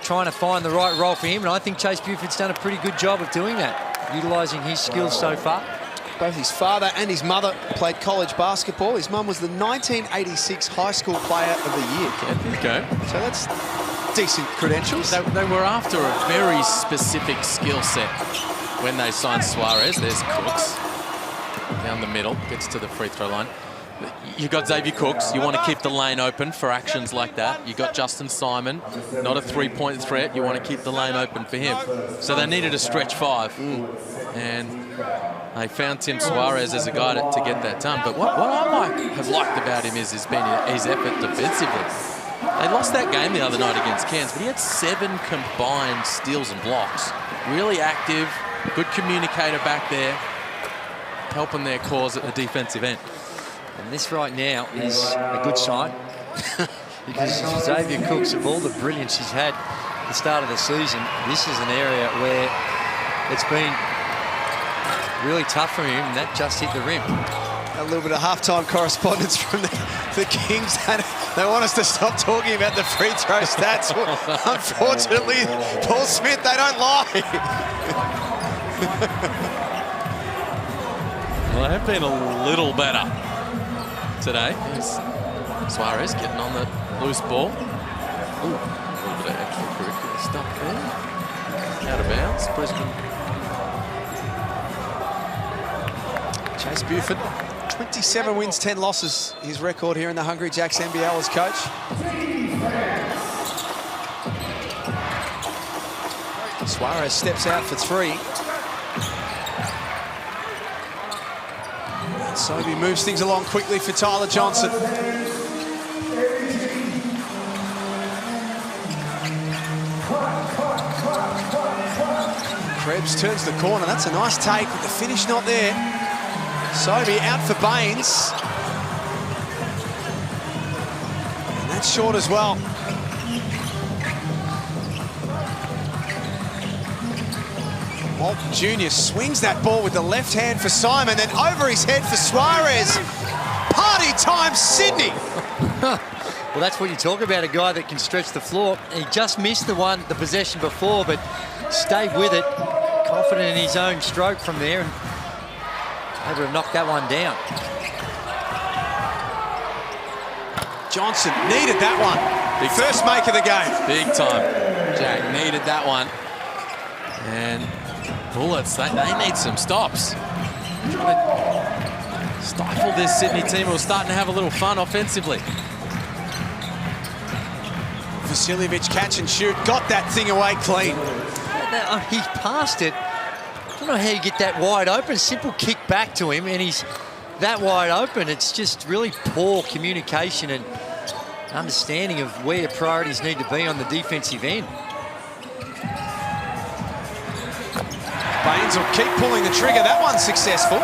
trying to find the right role for him. And I think Chase Buford's done a pretty good job of doing that, utilising his skills so far. Both his father and his mother played college basketball. His mum was the 1986 High School Player of the Year. Okay. So that's decent credentials. They were after a very specific skill set when they signed Suarez. There's Cooks down the middle, gets to the free throw line. You've got Xavier Cooks. You want to keep the lane open for actions like that. You've got Justin Simon, not a three-point threat. You want to keep the lane open for him. So they needed a stretch 5. And they found Tim Suarez as a guy to get that done. But what I have liked about him is his effort defensively. They lost that game the other night against Cairns, but he had 7 combined steals and blocks. Really active, good communicator back there, helping their cause at the defensive end. And this right now is a good sign because Xavier Cooks, of all the brilliance he's had at the start of the season, this is an area where it's been really tough for him, and that just hit the rim. A little bit of halftime correspondence from the Kings. They want us to stop talking about the free throw stats. Unfortunately, Paul Smith, they don't lie. Well, they have been a little better. today. Here's Suarez getting on the loose ball. Ooh, a little bit of extracurricular stuff there. Out of bounds, Brisbane. Chase Buford, 27 wins, 10 losses. His record here in the Hungry Jacks NBL as coach. Suarez steps out for three. Sobey moves things along quickly for Tyler Johnson. Krebs turns the corner. That's a nice take, but the finish not there. Sobey out for Baines. And that's short as well. Walton Jr. swings that ball with the left hand for Simon, then over his head for Suarez. Party time, Sydney! Well, that's what you talk about, a guy that can stretch the floor. He just missed the possession before, but stayed with it. Confident in his own stroke from there, and able to knock that one down. Johnson needed that one. Big first make of the game. Big time. Jack needed that one. And Bullets, they need some stops. Trying to stifle this Sydney team who are starting to have a little fun offensively. Vasiljevic catch and shoot. Got that thing away clean. He passed it. I don't know how you get that wide open. Simple kick back to him, and he's that wide open. It's just really poor communication and understanding of where your priorities need to be on the defensive end. Baines will keep pulling the trigger. That one's successful.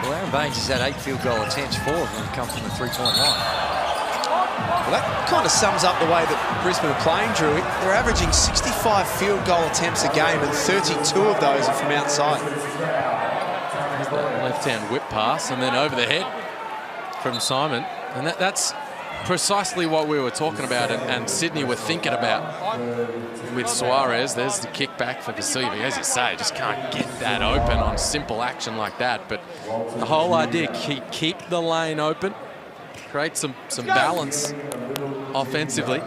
Well, Aaron Baines has had 8 field goal attempts, 4 of them come from the three-point line. Well, that kind of sums up the way that Brisbane are playing, Drew. They're averaging 65 field goal attempts a game, and 32 of those are from outside. There's that left-hand whip pass, and then over the head from Simon. And that's precisely what we were talking about and Sydney were thinking about with Suarez. There's the kick back for Vasiljevic. As you say, just can't get that open on simple action like that. But the whole idea, keep the lane open, create some balance offensively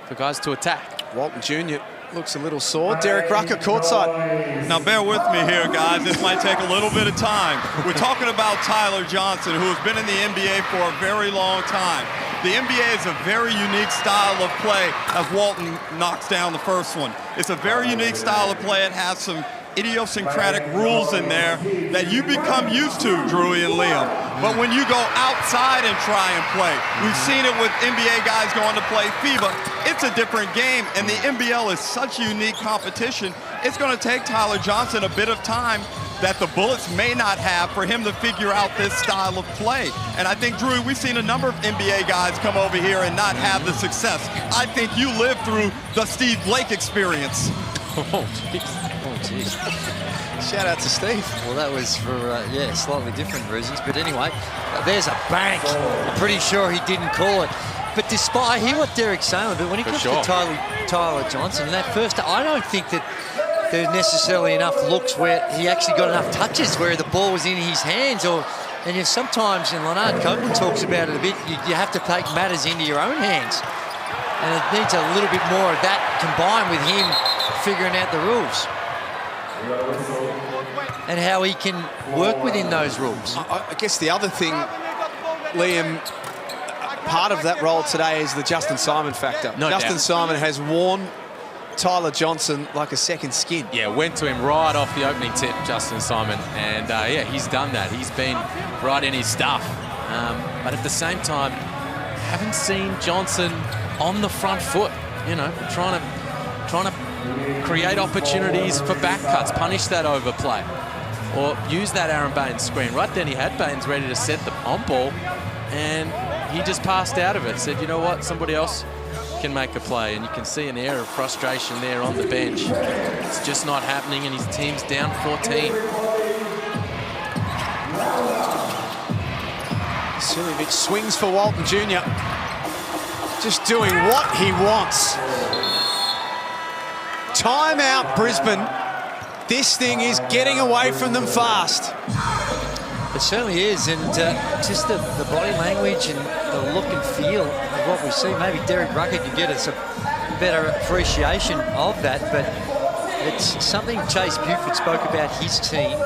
for guys to attack. Walton Jr. looks a little sore. Derek Rucker courtside. Now bear with me here, guys. This might take a little bit of time. We're talking about Tyler Johnson, who has been in the NBA for a very long time. The NBA is a very unique style of play, as Walton knocks down the first one. It's a very unique style of play. It has some idiosyncratic rules in there that you become used to, Drewy and Liam. But when you go outside and try and play, we've seen it with NBA guys going to play FIBA. It's a different game, and the NBL is such a unique competition. It's going to take Tyler Johnson a bit of time that the Bullets may not have for him to figure out this style of play. And I think, Drew, we've seen a number of NBA guys come over here and not have the success. I think you lived through the Steve Blake experience. Oh, jeez. Oh, jeez. Shout out to Steve. Well, that was for, yeah, slightly different reasons. But anyway, there's a bank. I'm pretty sure he didn't call it. But despite, I hear what Derek's saying, but when it comes to Tyler Johnson, in that first, I don't think that there's necessarily enough looks where he actually got enough touches where the ball was in his hands. And sometimes, and Leonard Copeland talks about it a bit, you have to take matters into your own hands. And it needs a little bit more of that combined with him figuring out the rules and how he can work within those rules. I guess the other thing, Liam, part of that role today is the Justin Simon factor. Justin Simon has worn Tyler Johnson like a second skin. Yeah, went to him right off the opening tip, Justin Simon. And yeah, he's done that. He's been right in his stuff. But at the same time, haven't seen Johnson on the front foot, you know, trying to create opportunities for back cuts, punish that overplay, or use that Aaron Baines screen. Right then he had Baines ready to set the on ball, and he just passed out of it. Said, you know what, somebody else can make a play. And you can see an air of frustration there on the bench. It's just not happening, and his team's down 14. Vasiljevic swings for Walton Jr. Just doing what he wants. Timeout, Brisbane. This thing is getting away from them fast. It certainly is, and just the body language and the look and feel of what we see. Maybe Derek Rucker could get us a better appreciation of that, but it's something Chase Buford spoke about his team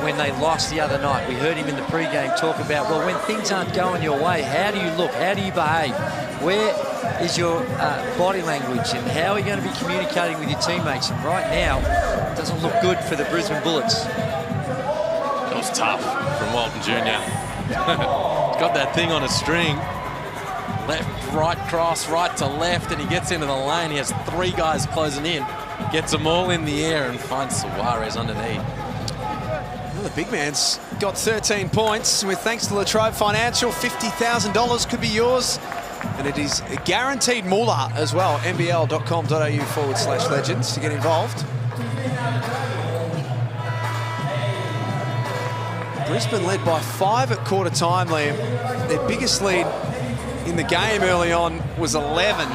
when they lost the other night. We heard him in the pre-game talk about, well, when things aren't going your way, how do you look? How do you behave? Where is your body language, and how are you going to be communicating with your teammates? And right now, it doesn't look good for the Brisbane Bullets. That was tough from Walton Jr. He's got that thing on a string. Left, right cross, right to left, and he gets into the lane. He has 3 guys closing in. Gets them all in the air and finds Suarez underneath. Well, the big man's got 13 points. With thanks to Latrobe Financial, $50,000 could be yours. And it is a guaranteed moolah as well. NBL.com.au/legends to get involved. Brisbane led by 5 at quarter time, Liam. Their biggest lead in the game early on was 11,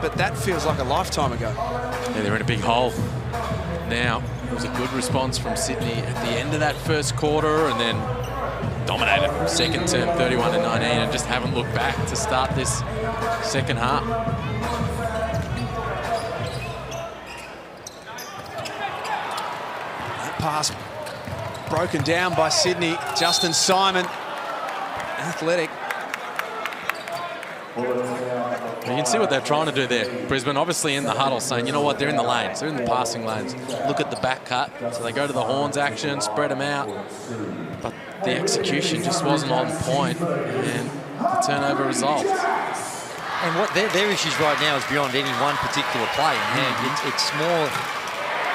but that feels like a lifetime ago. Yeah, they're in a big hole now. It was a good response from Sydney at the end of that first quarter, and then dominated second term 31-19, and just haven't looked back to start this second half. That pass broken down by Sydney. Justin Simon, athletic. You can see what they're trying to do there. Brisbane obviously in the huddle saying, you know what, they're in the lanes, they're in the passing lanes. Look at the back cut. So they go to the horns action, spread them out. But the execution just wasn't on point, and the turnover result. And what their issues right now is beyond any one particular play. It's more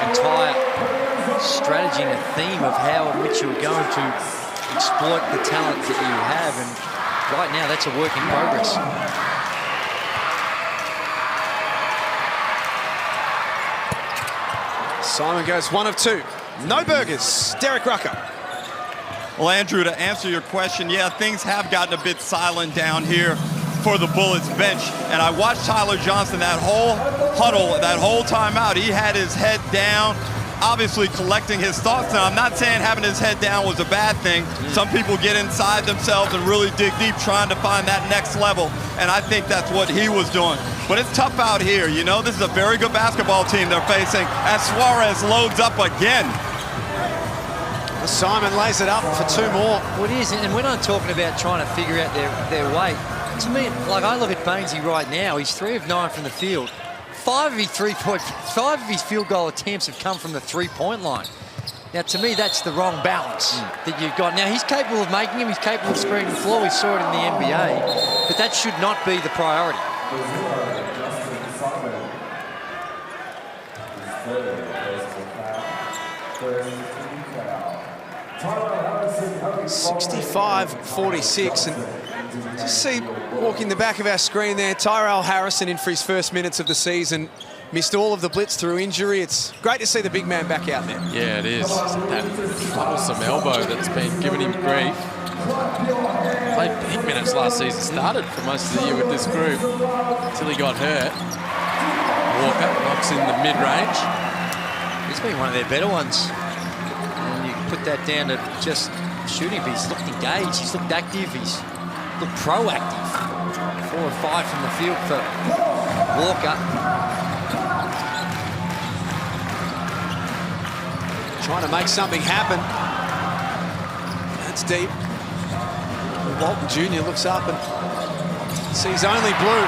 entire strategy and a theme of how in which you're going to exploit the talent that you have. And right now, that's a work in progress. Simon goes 1 of 2. No burgers. Derek Rucker. Well, Andrew, to answer your question, yeah, things have gotten a bit silent down here for the Bullets bench. And I watched Tyler Johnson, that whole huddle, that whole timeout. He had his head down, obviously collecting his thoughts. Now, I'm not saying having his head down was a bad thing. Some people get inside themselves and really dig deep trying to find that next level. And I think that's what he was doing. But it's tough out here, you know. This is a very good basketball team they're facing as Suarez loads up again. Simon lays it up for 2 more. Well, it is, and we're not talking about trying to figure out their way. To me, like, I look at Bainesy right now, he's 3 of 9 from the field. 5 of his field goal attempts have come from the 3-point line. Now, to me, that's the wrong balance that you've got. Now, he's capable of making them, he's capable of spreading the floor. We saw it in the NBA, but that should not be the priority. 65-46, and just see walking the back of our screen there, Tyrell Harrison in for his first minutes of the season. Missed all of the blitz through injury. It's great to see the big man back out there. Yeah, it is. That troublesome elbow that's been giving him grief. Played big minutes last season, started for most of the year with this group until he got hurt. Walker knocks in the mid-range. He's been one of their better ones. And you put that down to just shooting, but he's looked engaged, he's looked active, he's looked proactive. 4 or 5 from the field for Walker. Trying to make something happen. That's deep. Walton Jr. looks up and sees only blue.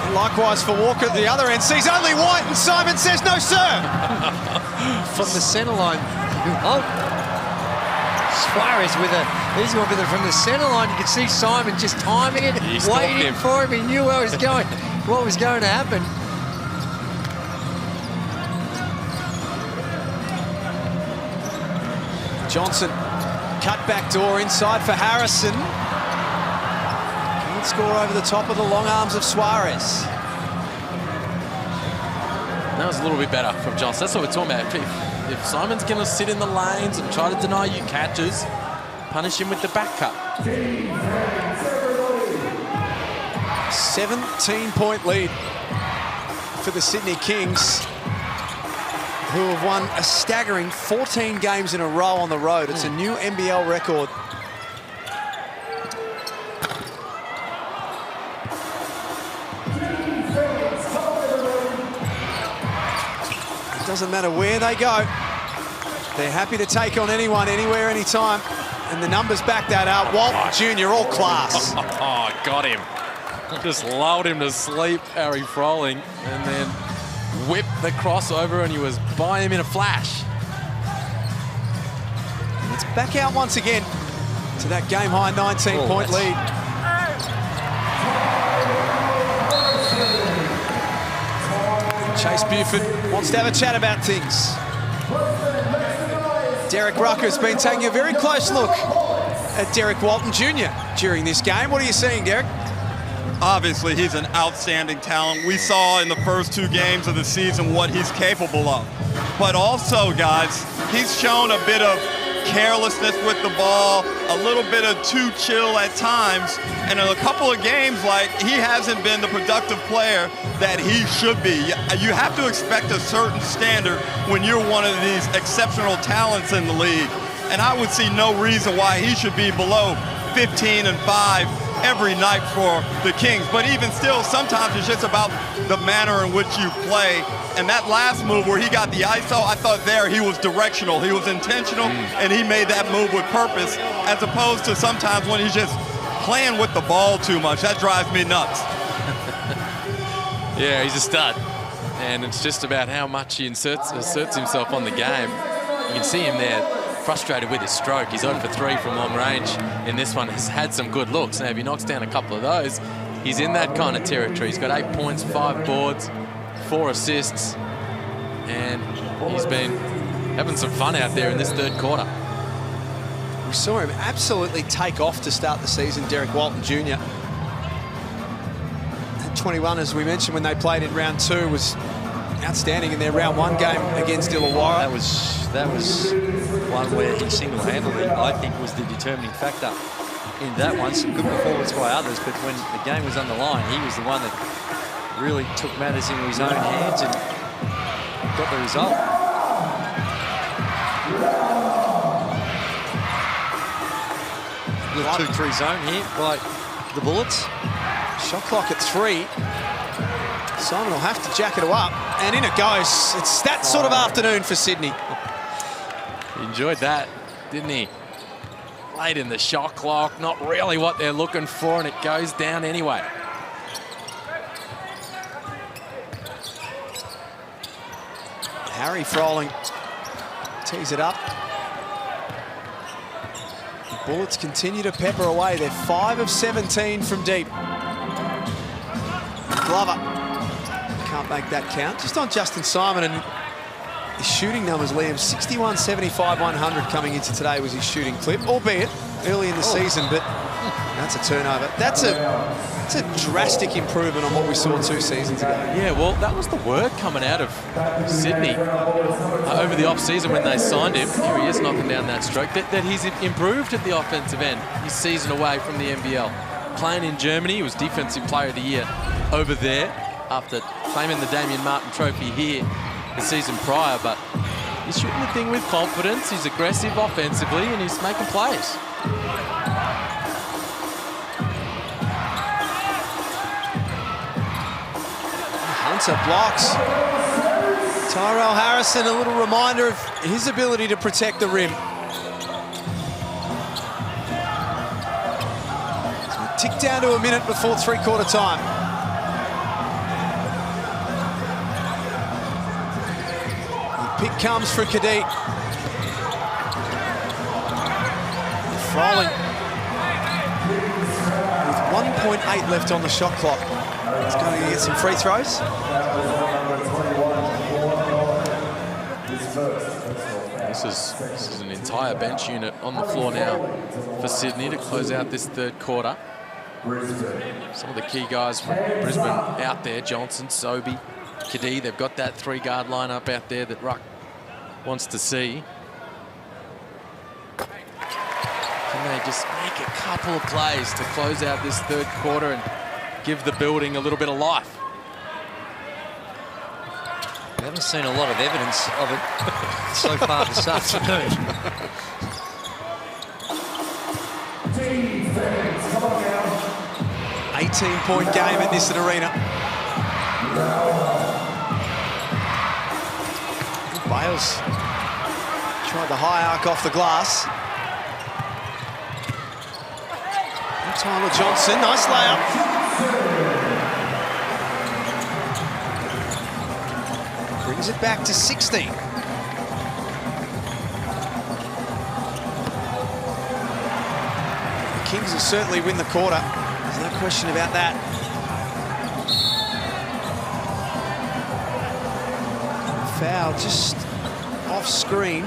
And likewise for Walker at the other end, sees only white, and Simon says, no, sir. From the centre line. Oh, Suarez with a easy one, but from the centre line, you can see Simon just timing it, waiting for him. He knew where it was going, what was going to happen. Johnson, cut back door inside for Harrison. Can't score over the top of the long arms of Suarez. That was a little bit better from Johnson. That's what we're talking about. If Simon's going to sit in the lanes and try to deny you catches, punish him with the back cut. 17-point lead for the Sydney Kings. who have won a staggering 14 games in a row on the road. It's a new NBL record. It doesn't matter where they go. They're happy to take on anyone, anywhere, anytime. And the numbers back that up. Walton Jr., all class. Oh, got him. Just lulled him to sleep, Harry Froling, and then whipped the crossover, and he was by him in a flash. And it's back out once again to that game-high 19-point lead. Chase Buford wants to have a chat about things. Derek Rucker's been taking a very close look at Derek Walton Jr. during this game. What are you seeing, Derek? Obviously, he's an outstanding talent. We saw in the first 2 games of the season what he's capable of. But also, guys, he's shown a bit of carelessness with the ball, a little bit of too chill at times, and in a couple of games, like, he hasn't been the productive player that he should be. You have to expect a certain standard when you're one of these exceptional talents in the league, and I would see no reason why he should be below 15 and 5 every night for the Kings. But even still, sometimes it's just about the manner in which you play. And that last move where he got the ISO, I thought there he was directional, he was intentional, and he made that move with purpose, as opposed to sometimes when he's just playing with the ball too much. That drives me nuts. Yeah, he's a stud. And it's just about how much he asserts himself on the game. You can see him there, frustrated with his stroke. He's 0 for 3 from long range in this one. He's had some good looks. Now, if he knocks down a couple of those, he's in that kind of territory. He's got 8 points, 5 boards, 4 assists, and he's been having some fun out there in this third quarter. We saw him absolutely take off to start the season, Derek Walton Jr. At 21, as we mentioned, when they played in round 2, was outstanding in their round 1 game against Illawarra. That was one where he single-handedly, I think, was the determining factor in that one. Some good performance by others, but when the game was on the line, he was the one that really took matters into his own hands and got the result. Little 2-3 zone here by the Bullets. Shot clock at 3. Simon will have to jack it up, and in it goes. It's that sort of afternoon for Sydney. He enjoyed that, didn't he? Late in the shot clock, not really what they're looking for, and it goes down anyway. Harry Froling tees it up. The Bullets continue to pepper away. They're 5 of 17 from deep. Glover can't make that count. Just on Justin Simon, and his shooting numbers, Liam, 61, 75, 100 coming into today was his shooting clip, albeit early in the season, but that's a turnover. That's a drastic improvement on what we saw 2 seasons ago. Yeah, well, that was the word coming out of Sydney over the off-season when they signed him. Here he is knocking down that stroke. That he's improved at the offensive end his season away from the NBL. Playing in Germany, he was Defensive Player of the Year over there after claiming the Damian Martin Trophy here the season prior, but he's shooting the thing with confidence, he's aggressive offensively, and he's making plays. Hunter blocks. Tyrell Harrison, a little reminder of his ability to protect the rim. So we tick down to a minute before 3/4 time. Pick comes for Kadit. Froling with 1.8 left on the shot clock. He's going to get some free throws. This is an entire bench unit on the floor now for Sydney to close out this third quarter. Some of the key guys from Brisbane out there, Johnson, Sobey, Kadit. They've got that 3-guard lineup out there that Ruck wants to see. Can they just make a couple of plays to close out this third quarter and give the building a little bit of life? Yeah, haven't seen a lot of evidence of it so far this afternoon. 18-point game at Nissan Arena. Bales tried the high arc off the glass. And Tyler Johnson, nice layup. Brings it back to 16. The Kings will certainly win the quarter. There's no question about that. Foul just off screen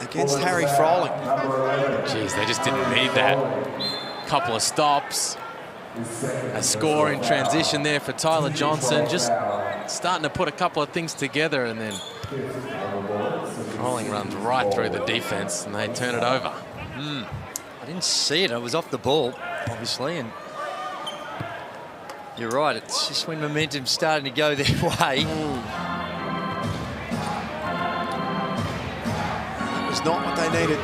against Harry Froling. Jeez, they just didn't need that. Couple of stops. A score in transition there for Tyler Johnson. Just starting to put a couple of things together, and then Froling runs right through the defense and they turn it over. I didn't see it. It was off the ball, obviously, and you're right. It's just when momentum's starting to go their way. That was not what they needed.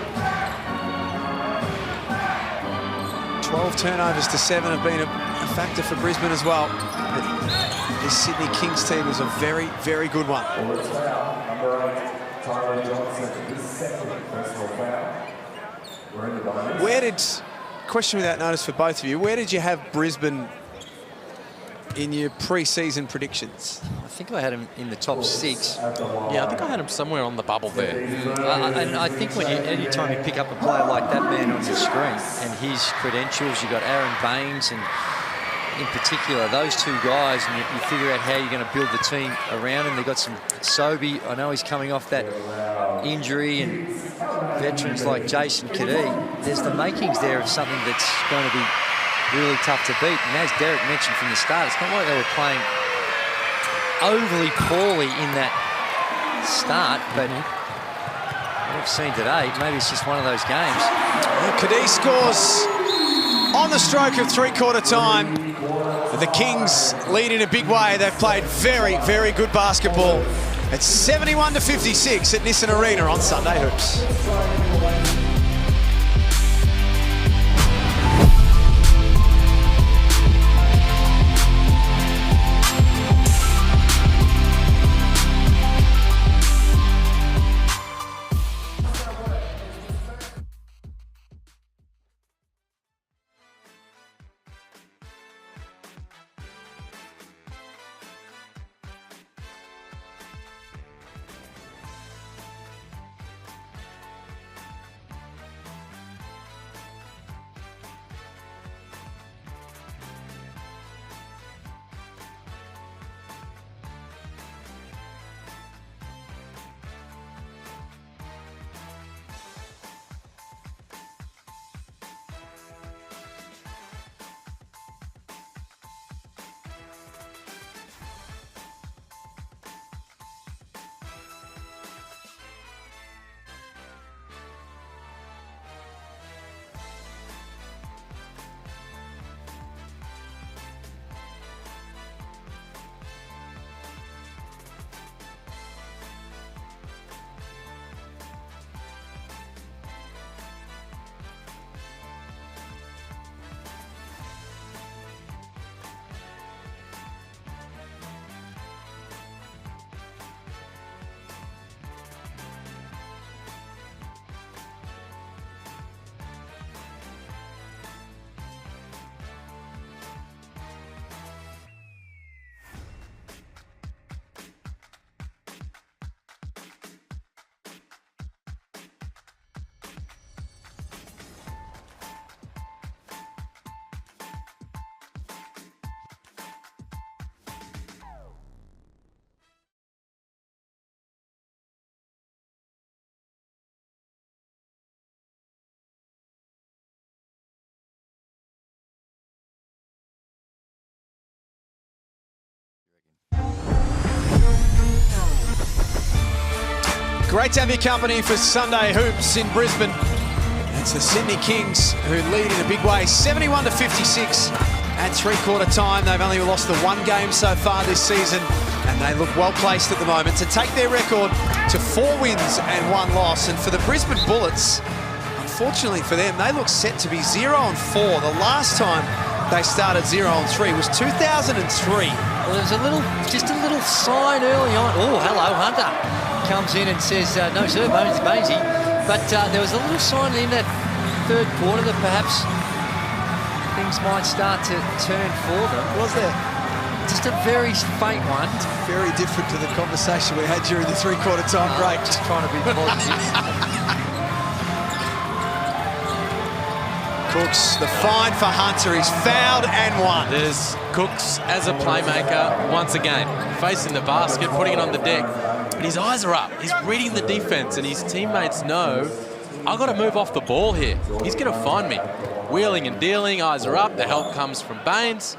12 turnovers to 7 have been a factor for Brisbane as well. But this Sydney Kings team is a very, very good one. Where did, question without notice for both of you, where did you have Brisbane in your pre-season predictions? I think I had him in the top 6. Yeah, I think I had him somewhere on the bubble there. And I think when anytime you pick up a player like that man on your screen and his credentials, you've got Aaron Baines and in particular those two guys, and you figure out how you're going to build the team around him. They've got some Sobey. I know he's coming off that injury, and veterans like Jason Kadee. There's the makings there of something that's going to be really tough to beat. And as Derek mentioned from the start, it's not like they were playing overly poorly in that start, but what I've seen today, maybe it's just one of those games. Kadee scores on the stroke of three-quarter time. The Kings lead in a big way. They've played very, very good basketball. It's 71-56 at Nissan Arena on Sunday Hoops. Great to have your company for Sunday Hoops in Brisbane. It's the Sydney Kings who lead in a big way, 71-56 at three-quarter time. They've only lost the one game so far this season. And they look well placed at the moment to take their record to 4 wins and 1 loss. And for the Brisbane Bullets, unfortunately for them, they look set to be 0-4. The last time they started 0-3 was 2003. Well, there's just a little sign early on. Oh, hello, Hunter. Comes in and says, no, sir, Bainesy. But there was a little sign in that third quarter that perhaps things might start to turn for them. Was there? Just a very faint one. It's very different to the conversation we had during the three-quarter time break. Just trying to be positive. Cooks, the fine for Hunter. He's fouled and won. There's Cooks as a playmaker once again, facing the basket, putting it on the deck. But his eyes are up. He's reading the defense, and his teammates know, I've got to move off the ball here. He's going to find me. Wheeling and dealing, eyes are up. The help comes from Baines.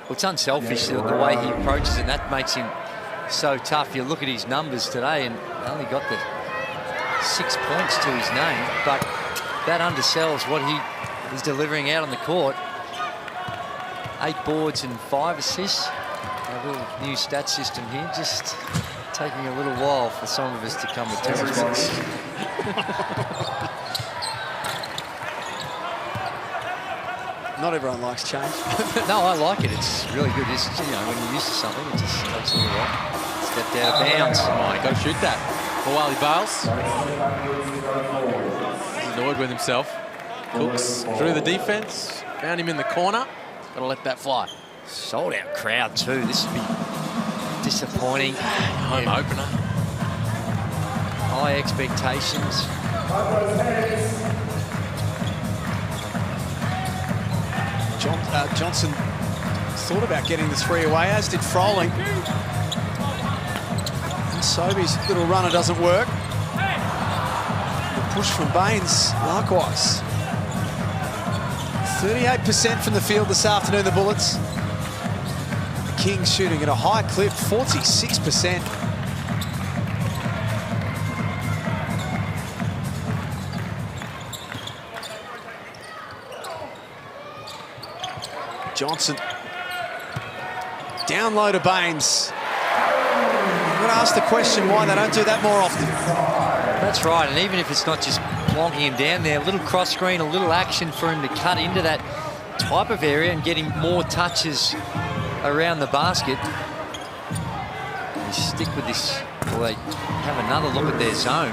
Well, it's unselfish the way he approaches it, and that makes him so tough. You look at his numbers today, and only got the 6 points to his name, but that undersells what he is delivering out on the court. 8 boards and 5 assists. A little new stat system here, just taking a little while for some of us to come to terms with. Not everyone likes change. No, I like it. It's really good. It's, you know, when you're used to something, it just takes a little while. Stepped out of bounds. Oh, you got to shoot that. For Wally Bales. He's annoyed with himself. Cooks through the defense. Found him in the corner. Got to let that fly. Sold out crowd too. This would be disappointing. Home opener. High expectations. Johnson thought about getting the 3 away, as did Froling. And Sobey's little runner doesn't work. The push from Baines, likewise. 38% from the field this afternoon, the Bullets. The Kings shooting at a high clip, 46%. Johnson. Down low to Baines. I'm going to ask the question why they don't do that more often. That's right, and even if it's not just plonking him down there, a little cross screen, a little action for him to cut into that type of area and getting more touches around the basket. They stick with this, or they have another look at their zone.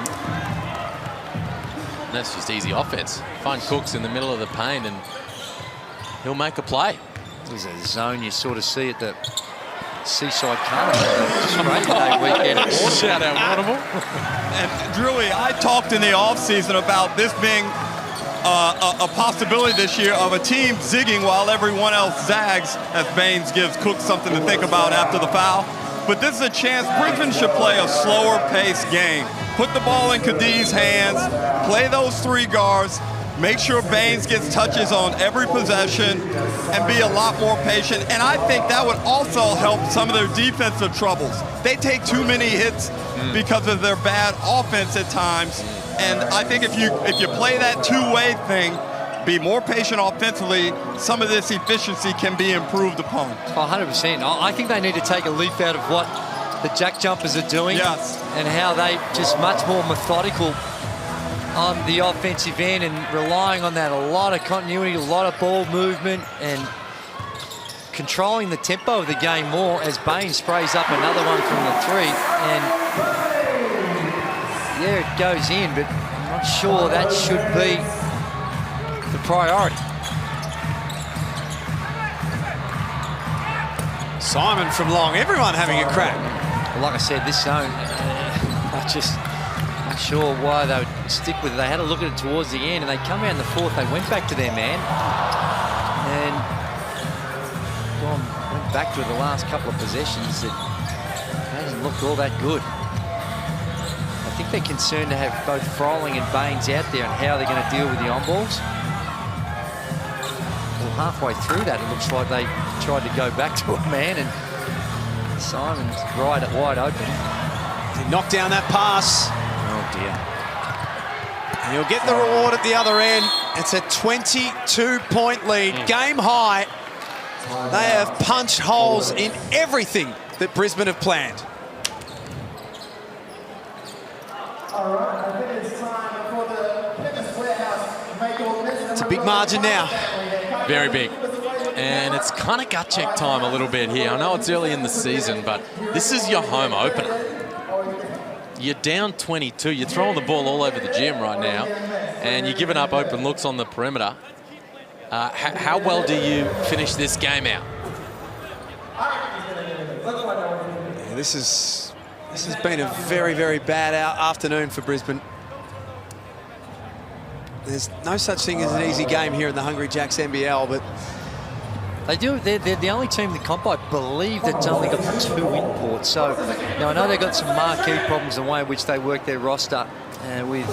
And that's just easy offense. Find Cooks in the middle of the paint and he'll make a play. There's a zone you sort of see at the Seaside Carnival. Australia Day weekend. Shout out Waterville. And Drewy, I talked in the offseason about this being a possibility this year of a team zigging while everyone else zags, as Baines gives Cook something to think about after the foul. But this is a chance. Brisbane should play a slower paced game. Put the ball in Kadhi's hands, play those 3 guards, make sure Baines gets touches on every possession, and be a lot more patient. And I think that would also help some of their defensive troubles. They take too many hits because of their bad offense at times. And I think if you play that two-way thing, be more patient offensively, some of this efficiency can be improved upon. 100%. I think they need to take a leaf out of what the Jack Jumpers are doing. Yes. And how they just much more methodical on the offensive end and relying on that. A lot of continuity, a lot of ball movement, and controlling the tempo of the game more as Baines sprays up another one from the 3. And there it goes in, but I'm not sure that should be the priority. Simon from long. Everyone having a crack. Well, like I said, this zone, I'm just not sure why they would stick with it. They had a look at it towards the end, and they come out in the 4th. They went back to their man and went back to it the last couple of possessions. It hasn't looked all that good. I think they're concerned to have both Froling and Baines out there and how they're going to deal with the on-balls. Well, halfway through that, it looks like they tried to go back to a man, and Simon's wide open. He knocked down that pass. Oh, dear. And he'll get the reward at the other end. It's a 22-point lead. Game high. They have punched holes in everything that Brisbane have planned. All right, I think it's time for the Chemist Warehouse to make all this. It's a big margin now. Very big. And it's kind of gut check time a little bit here. I know it's early in the season, but this is your home opener. You're down 22. You're throwing the ball all over the gym right now, and you're giving up open looks on the perimeter. How well do you finish this game out? Yeah, this has been a very, very bad afternoon for Brisbane. There's no such thing as an easy game here in the Hungry Jacks NBL, but they do. They're the only team in the comp, I believe, that's only got 2 imports. So now I know they've got some marquee problems in the way in which they work their roster with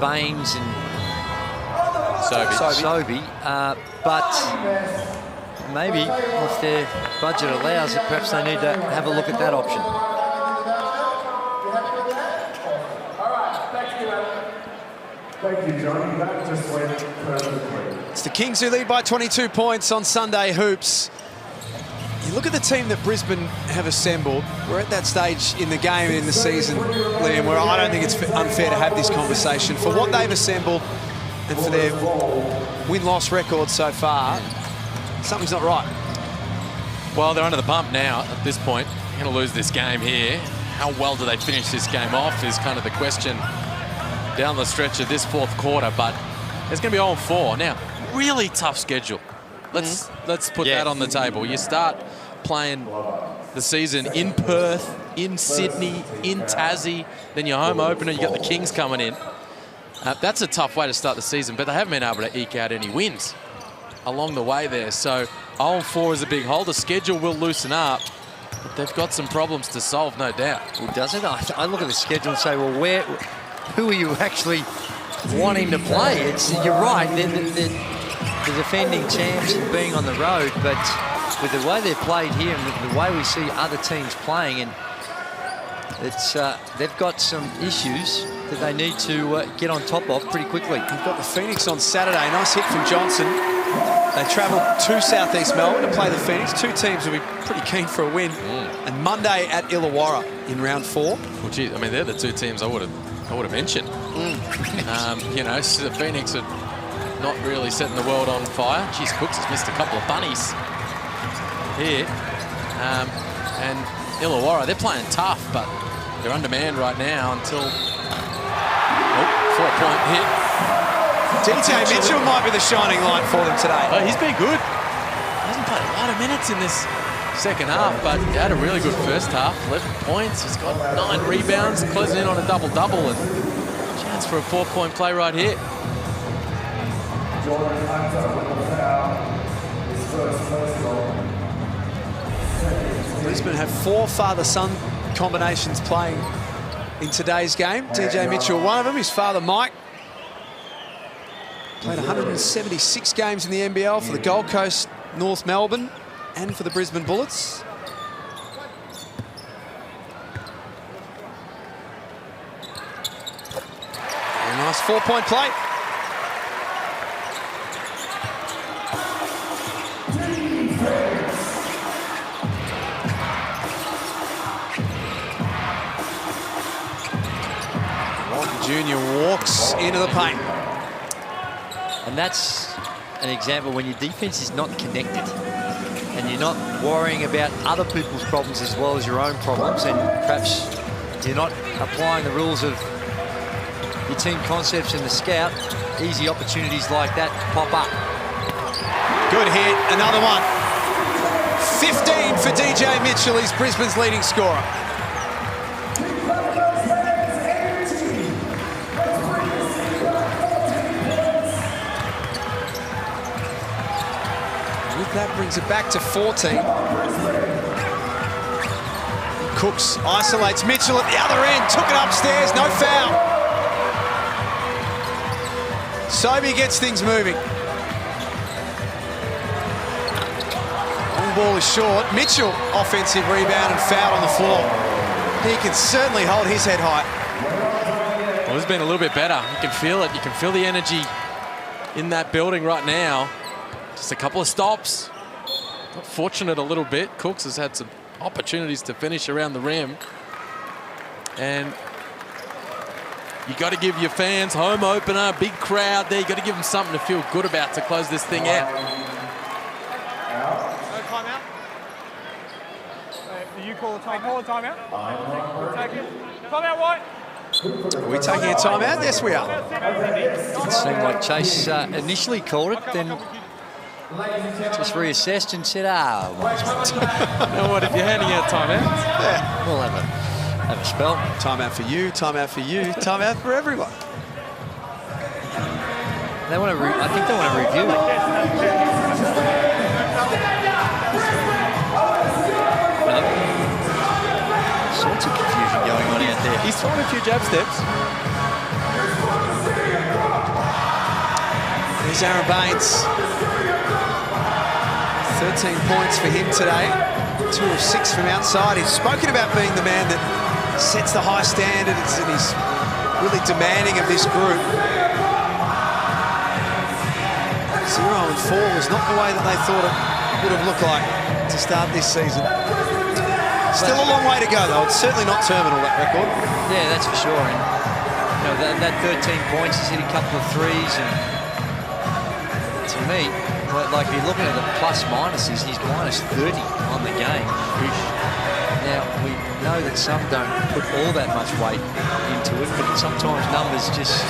Baines and Sobey. But maybe if their budget allows it, perhaps they need to have a look at that option. Thank you, Johnny. That just went perfectly. it's the Kings who lead by 22 points on Sunday Hoops. You look at the team that Brisbane have assembled. We're at that stage in the game and in the season, Liam, where I don't think it's unfair to have this conversation. For what they've assembled and for their win-loss record so far, something's not right. Well, they're under the pump now at this point. Going to lose this game here. How well do they finish this game off is kind of the question down the stretch of this fourth quarter, but it's going to be 0-4. Now, really tough schedule. Let's put that on the table. You start playing the season in Perth, in Sydney, in Tassie, then your home opener, you got the Kings coming in. That's a tough way to start the season, but they haven't been able to eke out any wins along the way there. So 0-4 is a big hole. The schedule will loosen up, but they've got some problems to solve, no doubt. Well, does it? I look at the schedule and say, well, who are you actually wanting to play? You're right. The defending champs and being on the road, but with the way they've played here and the way we see other teams playing, and they've got some issues that they need to get on top of pretty quickly. We've got the Phoenix on Saturday. Nice hit from Johnson. They travel to Southeast Melbourne to play the Phoenix. Two teams will be pretty keen for a win. And Monday at Illawarra in round 4. Well, geez, I mean, they're the two teams I would have mentioned. You know, so the Phoenix are not really setting the world on fire. Geez, Cooks has missed a couple of bunnies here. And Illawarra, they're playing tough, but they're undermanned right now until 4-point hit. DJ Mitchell might be the shining light for them today. Oh, he's been good. He hasn't played a lot of minutes in this second half, but he had a really good first half. 11 points. He's got 9 rebounds, closing in on a double-double, and chance for a 4-point play right here. Jordan Hunter with the foul. His first personal. Brisbane have 4 father-son combinations playing in today's game. DJ Mitchell, one of them. His father, Mike, played 176 games in the NBL for the Gold Coast, North Melbourne, and for the Brisbane Bullets. A nice 4-point play. Junior walks into the paint. And that's an example when your defense is not connected and you're not worrying about other people's problems as well as your own problems, and perhaps you're not applying the rules of your team concepts in the scout, easy opportunities like that pop up. Good hit, another one. 15 for DJ Mitchell. He's Brisbane's leading scorer. That brings it back to 14. Cooks isolates Mitchell at the other end, took it upstairs, no foul. Sobey gets things moving. Long ball is short. Mitchell, offensive rebound and foul on the floor. He can certainly hold his head high. Well, it's been a little bit better. You can feel it. You can feel the energy in that building right now. Just a couple of stops. Got fortunate a little bit. Cooks has had some opportunities to finish around the rim. And you got to give your fans, home opener, big crowd there, you got to give them something to feel good about to close this thing out. No timeout. Do you call a timeout? Call a timeout. Timeout, White. Are we taking a timeout? Yes, we are. It seemed like Chase initially called it, then just reassessed and said, well, Now what, if you're handing out timeouts? Yeah. we'll have a spell. Timeout for you, timeout for you, timeout for everyone. They want to. I think they want to review it. No. Sorts of confusion going on out there. He's throwing a few jab steps. There's Aaron Baines. 13 points for him today. 2 of 6 from outside. He's spoken about being the man that sets the high standards and he's really demanding of this group. 0-4 was not the way that they thought it would have looked like to start this season. Still a long way to go, though. It's certainly not terminal, that record. Yeah, that's for sure. And you know, that 13 points, he's hit a couple of threes, and to me, like if you're looking at the plus minuses, he's minus 30 on the game. Now, we know that some don't put all that much weight into it, but sometimes numbers just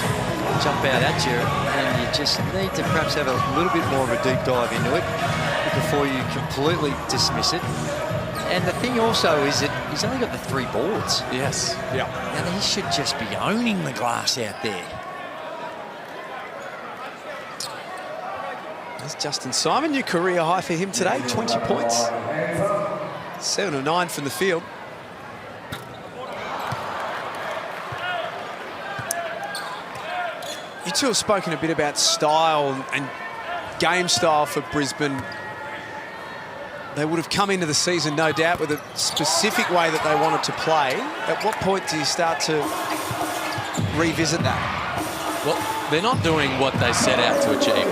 jump out at you, and you just need to perhaps have a little bit more of a deep dive into it before you completely dismiss it. And the thing also is that he's only got the 3 boards. Yes. Yeah. Now, he should just be owning the glass out there. There's Justin Simon, new career high for him today, 20 points. 7 of 9 from the field. You two have spoken a bit about style and game style for Brisbane. They would have come into the season, no doubt, with a specific way that they wanted to play. At what point do you start to revisit that? Well, they're not doing what they set out to achieve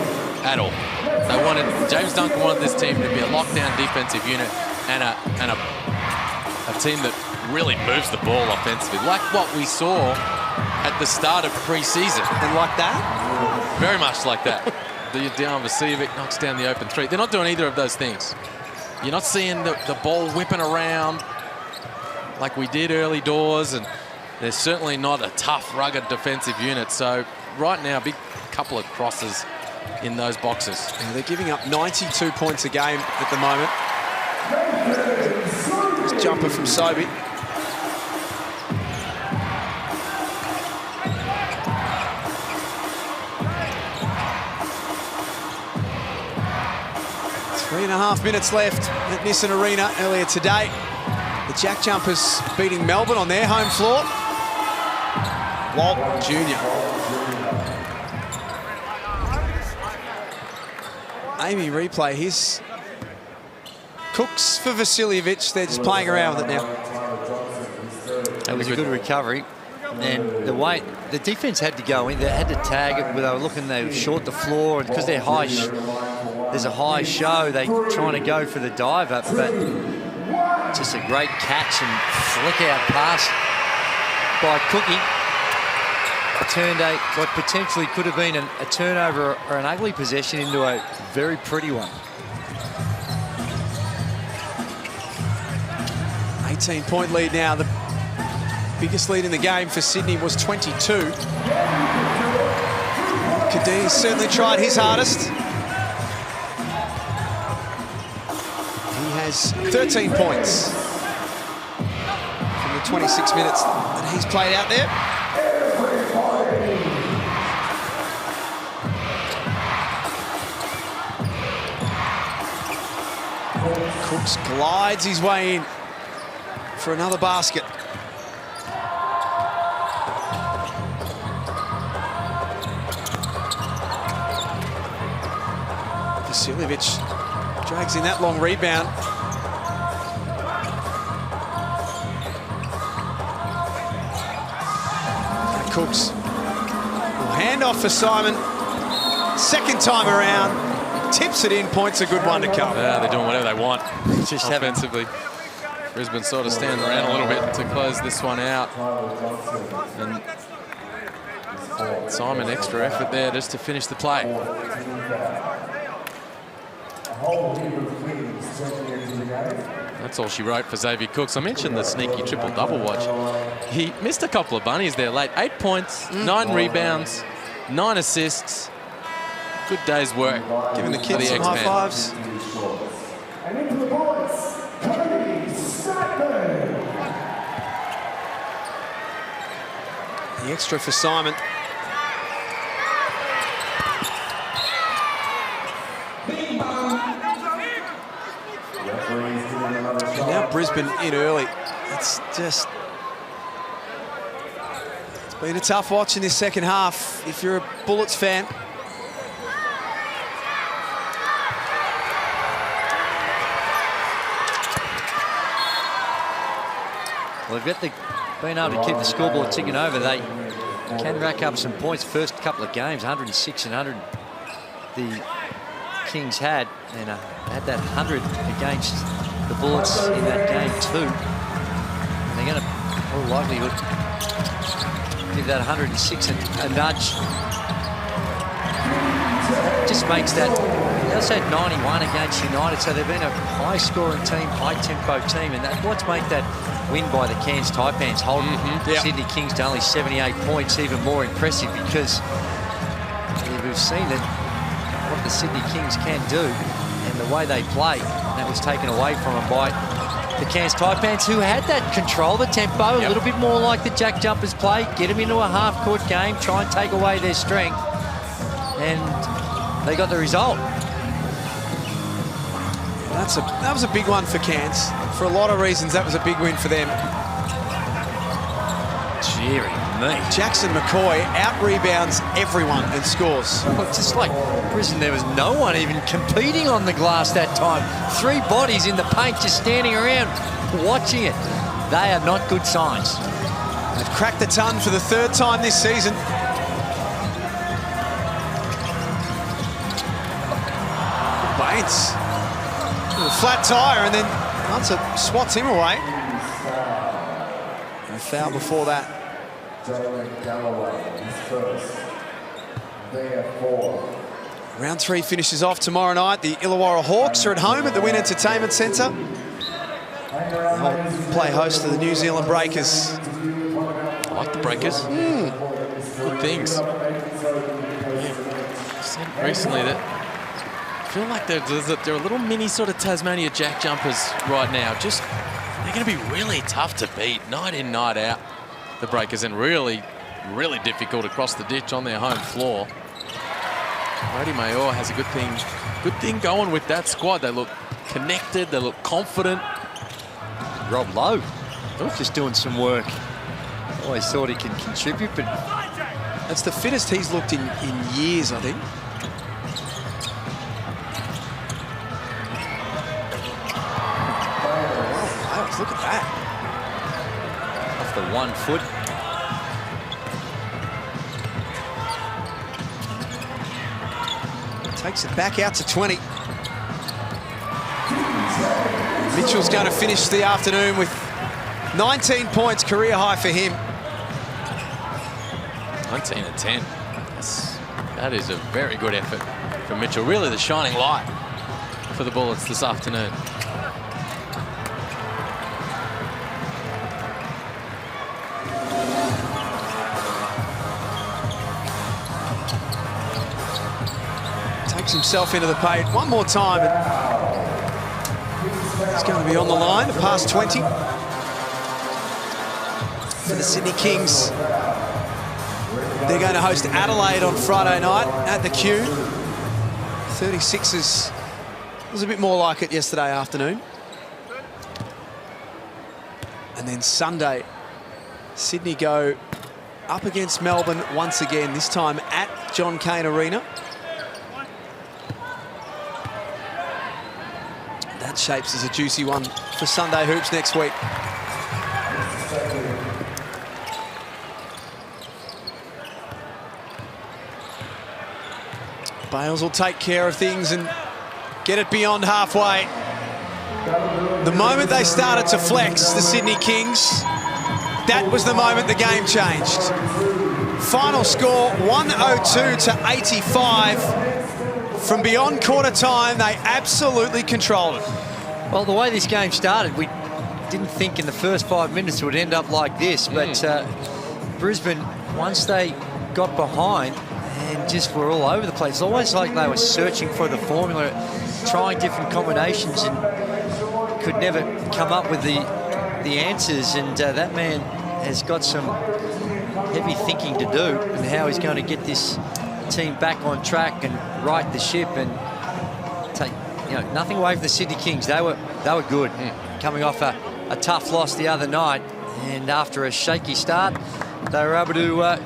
at all. They wanted, James Duncan wanted this team to be a lockdown defensive unit and a team that really moves the ball offensively, like what we saw at the start of pre-season. And like that? Very much like that. The down Vasiljevic knocks down the open 3. They're not doing either of those things. You're not seeing the ball whipping around like we did early doors, and they're certainly not a tough, rugged defensive unit. So right now, big couple of crosses in those boxes. Yeah, they're giving up 92 points a game at the moment. This jumper from Sobey. Three and a half minutes left at Nissan Arena earlier today. The Jack Jumpers beating Melbourne on their home floor. Walt Jr. Amy replay, his Cooks for Vasiljevic. They're just playing around with it now. That was a good recovery. And the way the defense had to go in, they had to tag it. They were looking, they short the floor, and because they're high, there's a high show, they trying to go for the diver, but just a great catch and flick out pass by Cookie. Turned what potentially could have been a turnover or an ugly possession into a very pretty one. 18-point lead now. The biggest lead in the game for Sydney was 22. Cadiz certainly tried his hardest. He has 13 points from the 26 minutes that he's played out there. Cooks glides his way in for another basket. Vasiljevic drags in that long rebound. And Cooks will hand off for Simon. Second time around, tips it in, points a good one to come. Yeah, they're doing whatever they want, just offensively. Brisbane sort of standing around a little bit to close this one out. And Simon, extra effort there just to finish the play. That's all she wrote for Xavier Cooks. I mentioned the sneaky triple-double watch. He missed a couple of bunnies there late. 8 points, 9 rebounds, 9 assists. Good day's work. Giving the kids some high fives. And into the bullets, Cody Stratford. The extra for Simon. And now Brisbane in early. It's been a tough watch in this second half if you're a Bullets fan. Well, they've been able to keep the scoreboard ticking over. They can rack up some points. First couple of games, 106 and 100 the Kings had, and had that 100 against the Bullets in that game too. And they're going to, all likelihood, give that 106 a nudge. Just makes that, they also had 91 against United, so they've been a high-scoring team, high-tempo team, and that's what's made that win by the Cairns Taipans hold Sydney Kings to only 78 points even more impressive, because we've seen that what the Sydney Kings can do and the way they play, that was taken away from them by the Cairns Taipans, who had that control, the tempo, a little bit more like the Jack Jumpers play, get them into a half-court game, try and take away their strength, and they got the result. That was a big one for Cairns. For a lot of reasons, that was a big win for them. Cheery me. Jackson McCoy out-rebounds everyone and scores. Well, just like Brisbane, there was no one even competing on the glass that time. 3 bodies in the paint just standing around watching it. They are not good signs. They've cracked the ton for the 3rd time this season. Baines. Flat tire, and then Hunter swats him away. And a foul before that. Round 3 finishes off tomorrow night. The Illawarra Hawks are at home at the Wynn Entertainment Centre. They'll play host to the New Zealand Breakers. I like the Breakers. Good things. Said recently that I feel like they're a little mini sort of Tasmania Jack Jumpers right now. Just, they're going to be really tough to beat night in, night out, the Breakers, and really, really difficult across the ditch on their home floor. Brady Mayor has a good thing going with that squad. They look connected, they look confident. Rob Lowe, just doing some work. Always thought he can contribute, but that's the fittest he's looked in years, I think. Look at that. Off the 1 foot. Takes it back out to 20. Mitchell's going to finish the afternoon with 19 points, career high for him. 19 and 10. That is a very good effort from Mitchell. Really the shining light for the Bullets this afternoon. Himself into the paint one more time. He's going to be on the line, past 20. For the Sydney Kings. They're going to host Adelaide on Friday night at the Q. 36ers was a bit more like it yesterday afternoon. And then Sunday, Sydney go up against Melbourne once again, this time at John Cain Arena. That shapes as a juicy one for Sunday Hoops next week. Bales will take care of things and get it beyond halfway. The moment they started to flex, the Sydney Kings, that was the moment the game changed. Final score, 102 to 85. From beyond quarter time, they absolutely controlled it. Well, the way this game started, we didn't think in the first 5 minutes it would end up like this, but Brisbane, once they got behind and just were all over the place, it's almost like they were searching for the formula, trying different combinations and could never come up with the answers. And that man has got some heavy thinking to do and how he's going to get this team back on track and right the ship and take nothing away from the Sydney Kings. They were good, coming off a tough loss the other night, and after a shaky start they were able to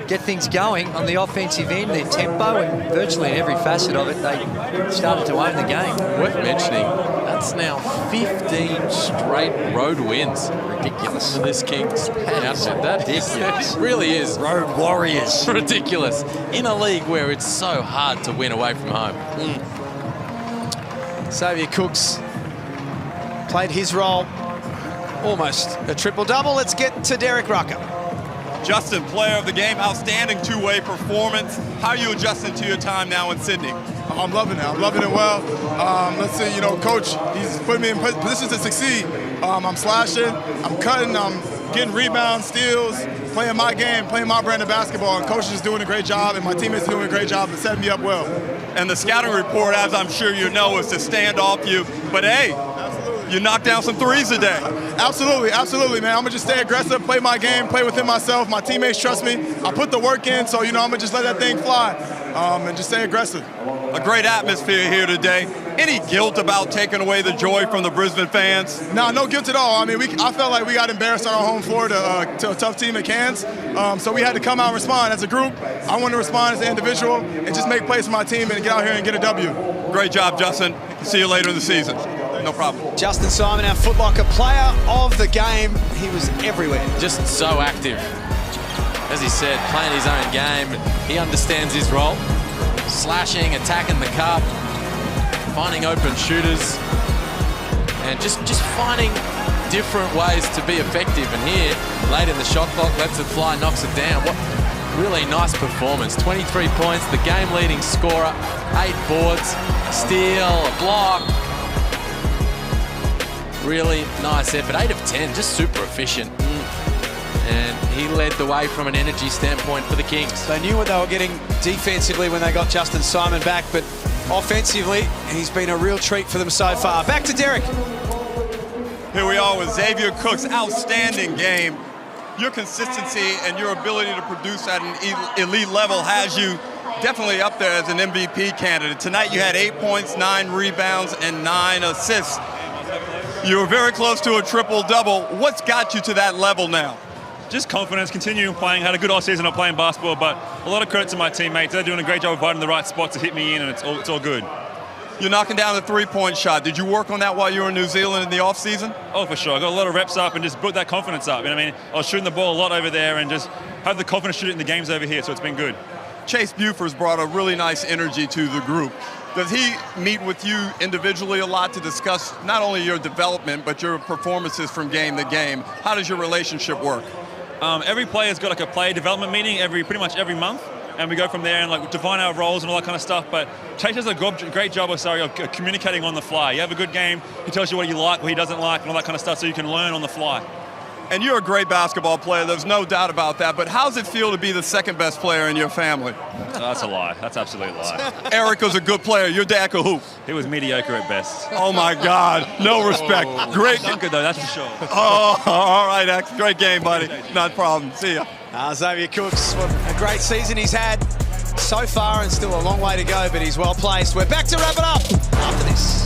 get things going on the offensive end, their tempo, and virtually in every facet of it they started to own the game. Worth mentioning, that's now 15 straight road wins. Ridiculous. For this Kings outfit. That ridiculous. It really is. Road warriors. Ridiculous. In a league where it's so hard to win away from home. Xavier Cooks played his role, almost a triple-double. Let's get to Derek Rucker. Justin, player of the game, outstanding two-way performance. How are you adjusting to your time now in Sydney? I'm loving it. I'm loving it well. Let's see, Coach, he's putting me in positions to succeed. I'm slashing, I'm cutting, I'm getting rebounds, steals, playing my game, playing my brand of basketball, and Coach is doing a great job, and my teammates are doing a great job of setting me up well. And the scouting report, as I'm sure you know, is to stand off you. But hey, you knocked down some threes today. Absolutely, man. I'm gonna just stay aggressive, play my game, play within myself. My teammates trust me. I put the work in, so I'm gonna just let that thing fly and just stay aggressive. A great atmosphere here today. Any guilt about taking away the joy from the Brisbane fans? No guilt at all. I mean, I felt like we got embarrassed on our home floor to a tough team at Cairns, so we had to come out and respond as a group. I want to respond as an individual and just make plays for my team and get out here and get a W. Great job, Justin. See you later in the season. No problem. Justin Simon, our Foot Locker player of the game. He was everywhere. Just so active. As he said, playing his own game. He understands his role. Slashing, attacking the cup, finding open shooters, and just finding different ways to be effective. And here, late in the shot clock, lets it fly, knocks it down. What really nice performance. 23 points, the game-leading scorer, 8 boards, a steal, a block. Really nice effort. 8 of 10, just super efficient. And he led the way from an energy standpoint for the Kings. They knew what they were getting defensively when they got Justin Simon back, but offensively, he's been a real treat for them so far. Back to Derek. Here we are with Xavier Cooks' outstanding game. Your consistency and your ability to produce at an elite level has you definitely up there as an MVP candidate. Tonight you had 8 points, 9 rebounds, and 9 assists. You were very close to a triple-double. What's got you to that level now? Just confidence, continuing playing. Had a good off-season of playing basketball, but a lot of credit to my teammates. They're doing a great job of finding the right spot to hit me in, and it's all good. You're knocking down the three-point shot. Did you work on that while you were in New Zealand in the off-season? Oh, for sure. I got a lot of reps up and just built that confidence up. I mean, I was shooting the ball a lot over there and just have the confidence to shoot it in the games over here, so it's been good. Chase Buford's brought a really nice energy to the group. Does he meet with you individually a lot to discuss not only your development, but your performances from game to game? How does your relationship work? Every player's got like a player development meeting pretty much every month, and we go from there and like define our roles and all that kind of stuff. But Chase does a great job of communicating on the fly. You have a good game, he tells you what you like, what he doesn't like, and all that kind of stuff, so you can learn on the fly. And you're a great basketball player, there's no doubt about that, but how's it feel to be the second best player in your family? That's a lie. That's absolutely a lie. Eric was a good player. Your dad could hoop. He was mediocre at best. Oh my God, no respect. Great dunker though, that's for sure. Oh, all right, X. Great game, buddy. Not a problem. See ya. Xavier Cooks, what a great season he's had so far, and still a long way to go, but he's well placed. We're back to wrap it up after this.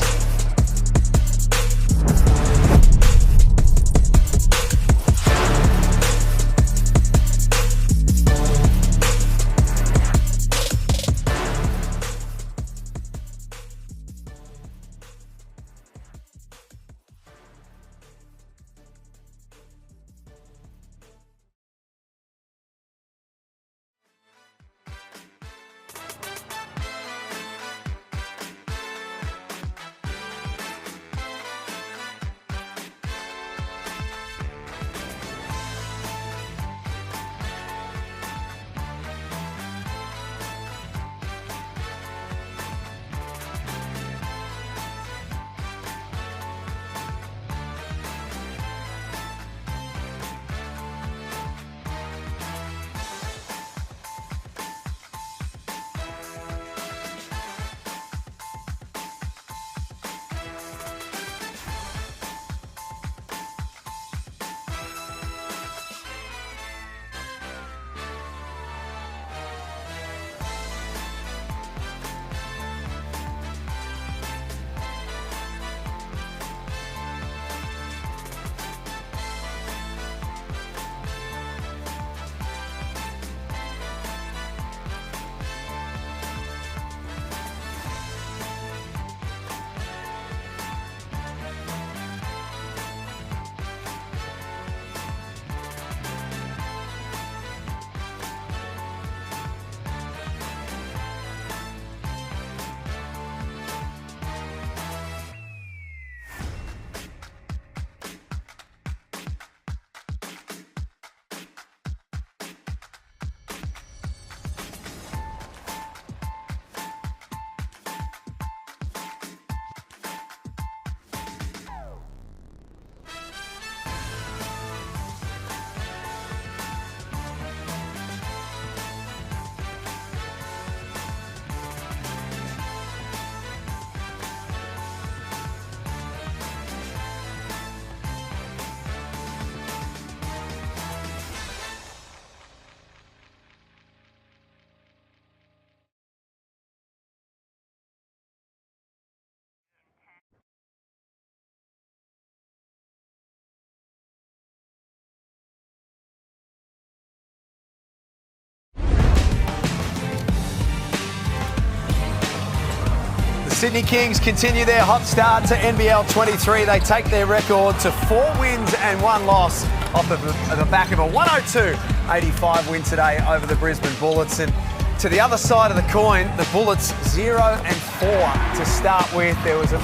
Sydney Kings continue their hot start to NBL23. They take their record to 4 wins and 1 loss off of the back of a 102-85 win today over the Brisbane Bullets. And to the other side of the coin, the Bullets 0-4 to start with. There was a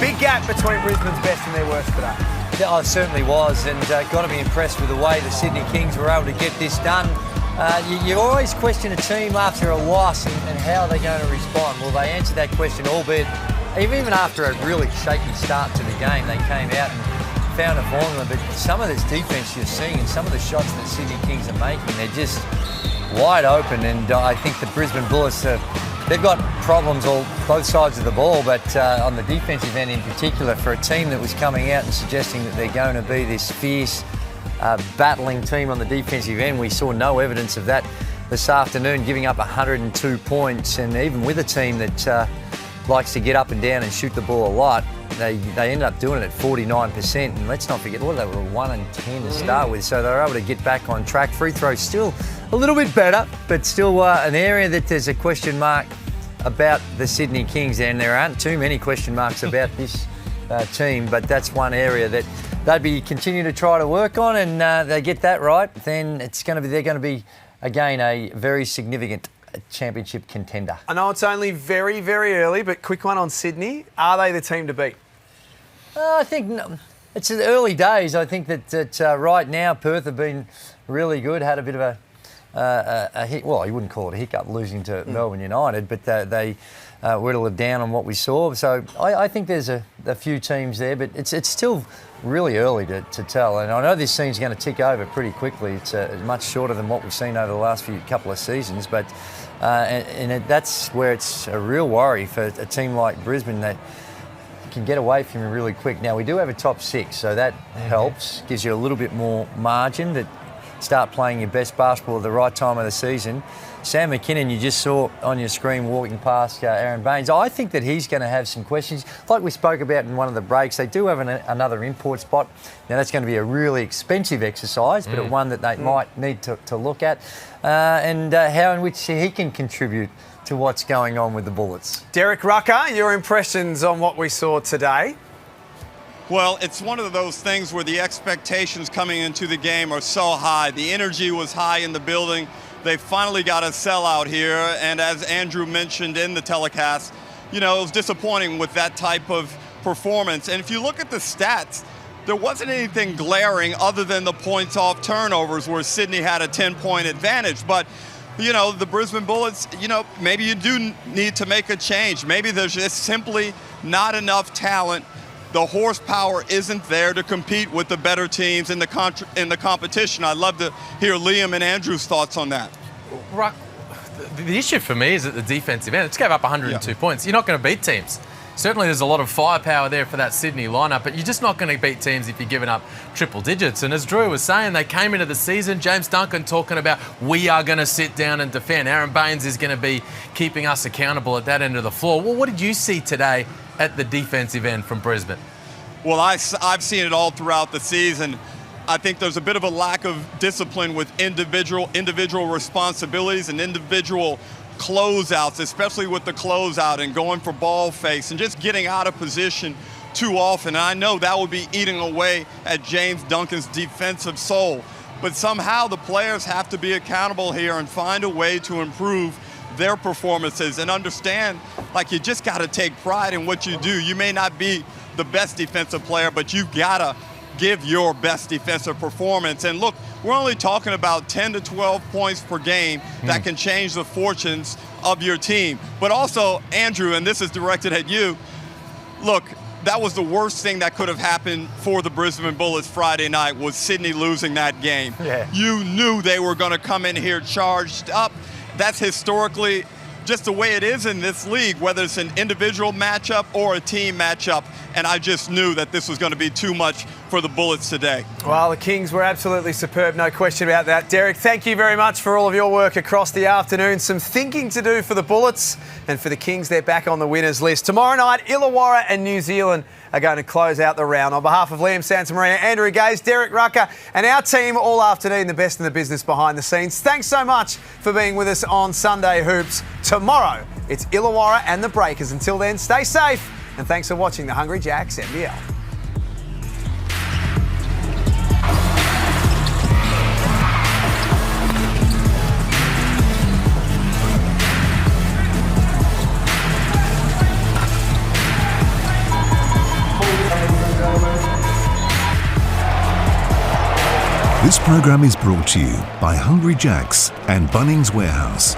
big gap between Brisbane's best and their worst today. Yeah, it certainly was, and got to be impressed with the way the Sydney Kings were able to get this done. You always question a team after a loss and how they're going to respond. Well, they answered that question, albeit even after a really shaky start to the game, they came out and found a formula. But some of this defence you're seeing and some of the shots that Sydney Kings are making, they're just wide open. And I think the Brisbane Bullets, they've got problems on both sides of the ball, but on the defensive end in particular, for a team that was coming out and suggesting that they're going to be this fierce, battling team on the defensive end, we saw no evidence of that this afternoon, giving up 102 points. And even with a team that likes to get up and down and shoot the ball a lot, they ended up doing it at 49%. And let's not forget, they were 1-10 to start with, so they were able to get back on track. Free throws still a little bit better, but still an area that there's a question mark about the Sydney Kings, and there aren't too many question marks about this team, but that's one area that they'd be continuing to try to work on, and they get that right, then they're going to be again a very significant championship contender. I know it's only very, very early, but quick one on Sydney. Are they the team to beat? I think it's the early days. I think that right now Perth have been really good, had a bit of a hit. Well, you wouldn't call it a hiccup losing to Melbourne United, but they whittled it down on what we saw. So I think there's a few teams there, but it's still really early to tell. And I know this season's going to tick over pretty quickly. It's much shorter than what we've seen over the last couple of seasons, but that's where it's a real worry for a team like Brisbane that can get away from you really quick. Now, we do have a top 6, so that helps, gives you a little bit more margin to start playing your best basketball at the right time of the season. Sam McKinnon, you just saw on your screen walking past Aaron Baines. I think that he's going to have some questions. Like we spoke about in one of the breaks, they do have another import spot. Now, that's going to be a really expensive exercise, but one that they might need to look at, and how in which he can contribute to what's going on with the Bullets. Derek Rucker, your impressions on what we saw today? Well, it's one of those things where the expectations coming into the game are so high. The energy was high in the building. They finally got a sellout here, and as Andrew mentioned in the telecast, it was disappointing with that type of performance. And if you look at the stats, there wasn't anything glaring other than the points off turnovers where Sydney had a 10-point advantage. But the Brisbane Bullets, maybe you do need to make a change. Maybe there's just simply not enough talent. The horsepower isn't there to compete with the better teams in the competition. I'd love to hear Liam and Andrew's thoughts on that. Ruck, the issue for me is at the defensive end. It's gave up 102 points. You're not going to beat teams. Certainly there's a lot of firepower there for that Sydney lineup, but you're just not going to beat teams if you're giving up triple digits. And as Drew was saying, they came into the season, James Duncan talking about, we are going to sit down and defend. Aaron Baines is going to be keeping us accountable at that end of the floor. Well, what did you see today at the defensive end from Brisbane? Well, I've seen it all throughout the season. I think there's a bit of a lack of discipline with individual responsibilities and individual closeouts, especially with the closeout and going for ball fakes and just getting out of position too often. And I know that would be eating away at James Duncan's defensive soul. But somehow the players have to be accountable here and find a way to improve their performances and understand, you just got to take pride in what you do. You may not be the best defensive player, but you've got to give your best defensive performance. And look, we're only talking about 10 to 12 points per game that can change the fortunes of your team. But also, Andrew, and this is directed at you, look, that was the worst thing that could have happened for the Brisbane Bullets Friday night, was Sydney losing that game. Yeah. You knew they were going to come in here charged up. That's historically just the way it is in this league, whether it's an individual matchup or a team matchup. And I just knew that this was going to be too much for the Bullets today. Well, the Kings were absolutely superb, no question about that. Derek, thank you very much for all of your work across the afternoon. Some thinking to do for the Bullets, and for the Kings, they're back on the winners list. Tomorrow night, Illawarra and New Zealand are going to close out the round. On behalf of Liam Santamaria, Andrew Gaze, Derek Rucker, and our team all afternoon, the best in the business behind the scenes, thanks so much for being with us on Sunday Hoops. Tomorrow, It's Illawarra and the Breakers. Until then, stay safe, and thanks for watching the Hungry Jacks NBL. This program is brought to you by Hungry Jacks and Bunnings Warehouse.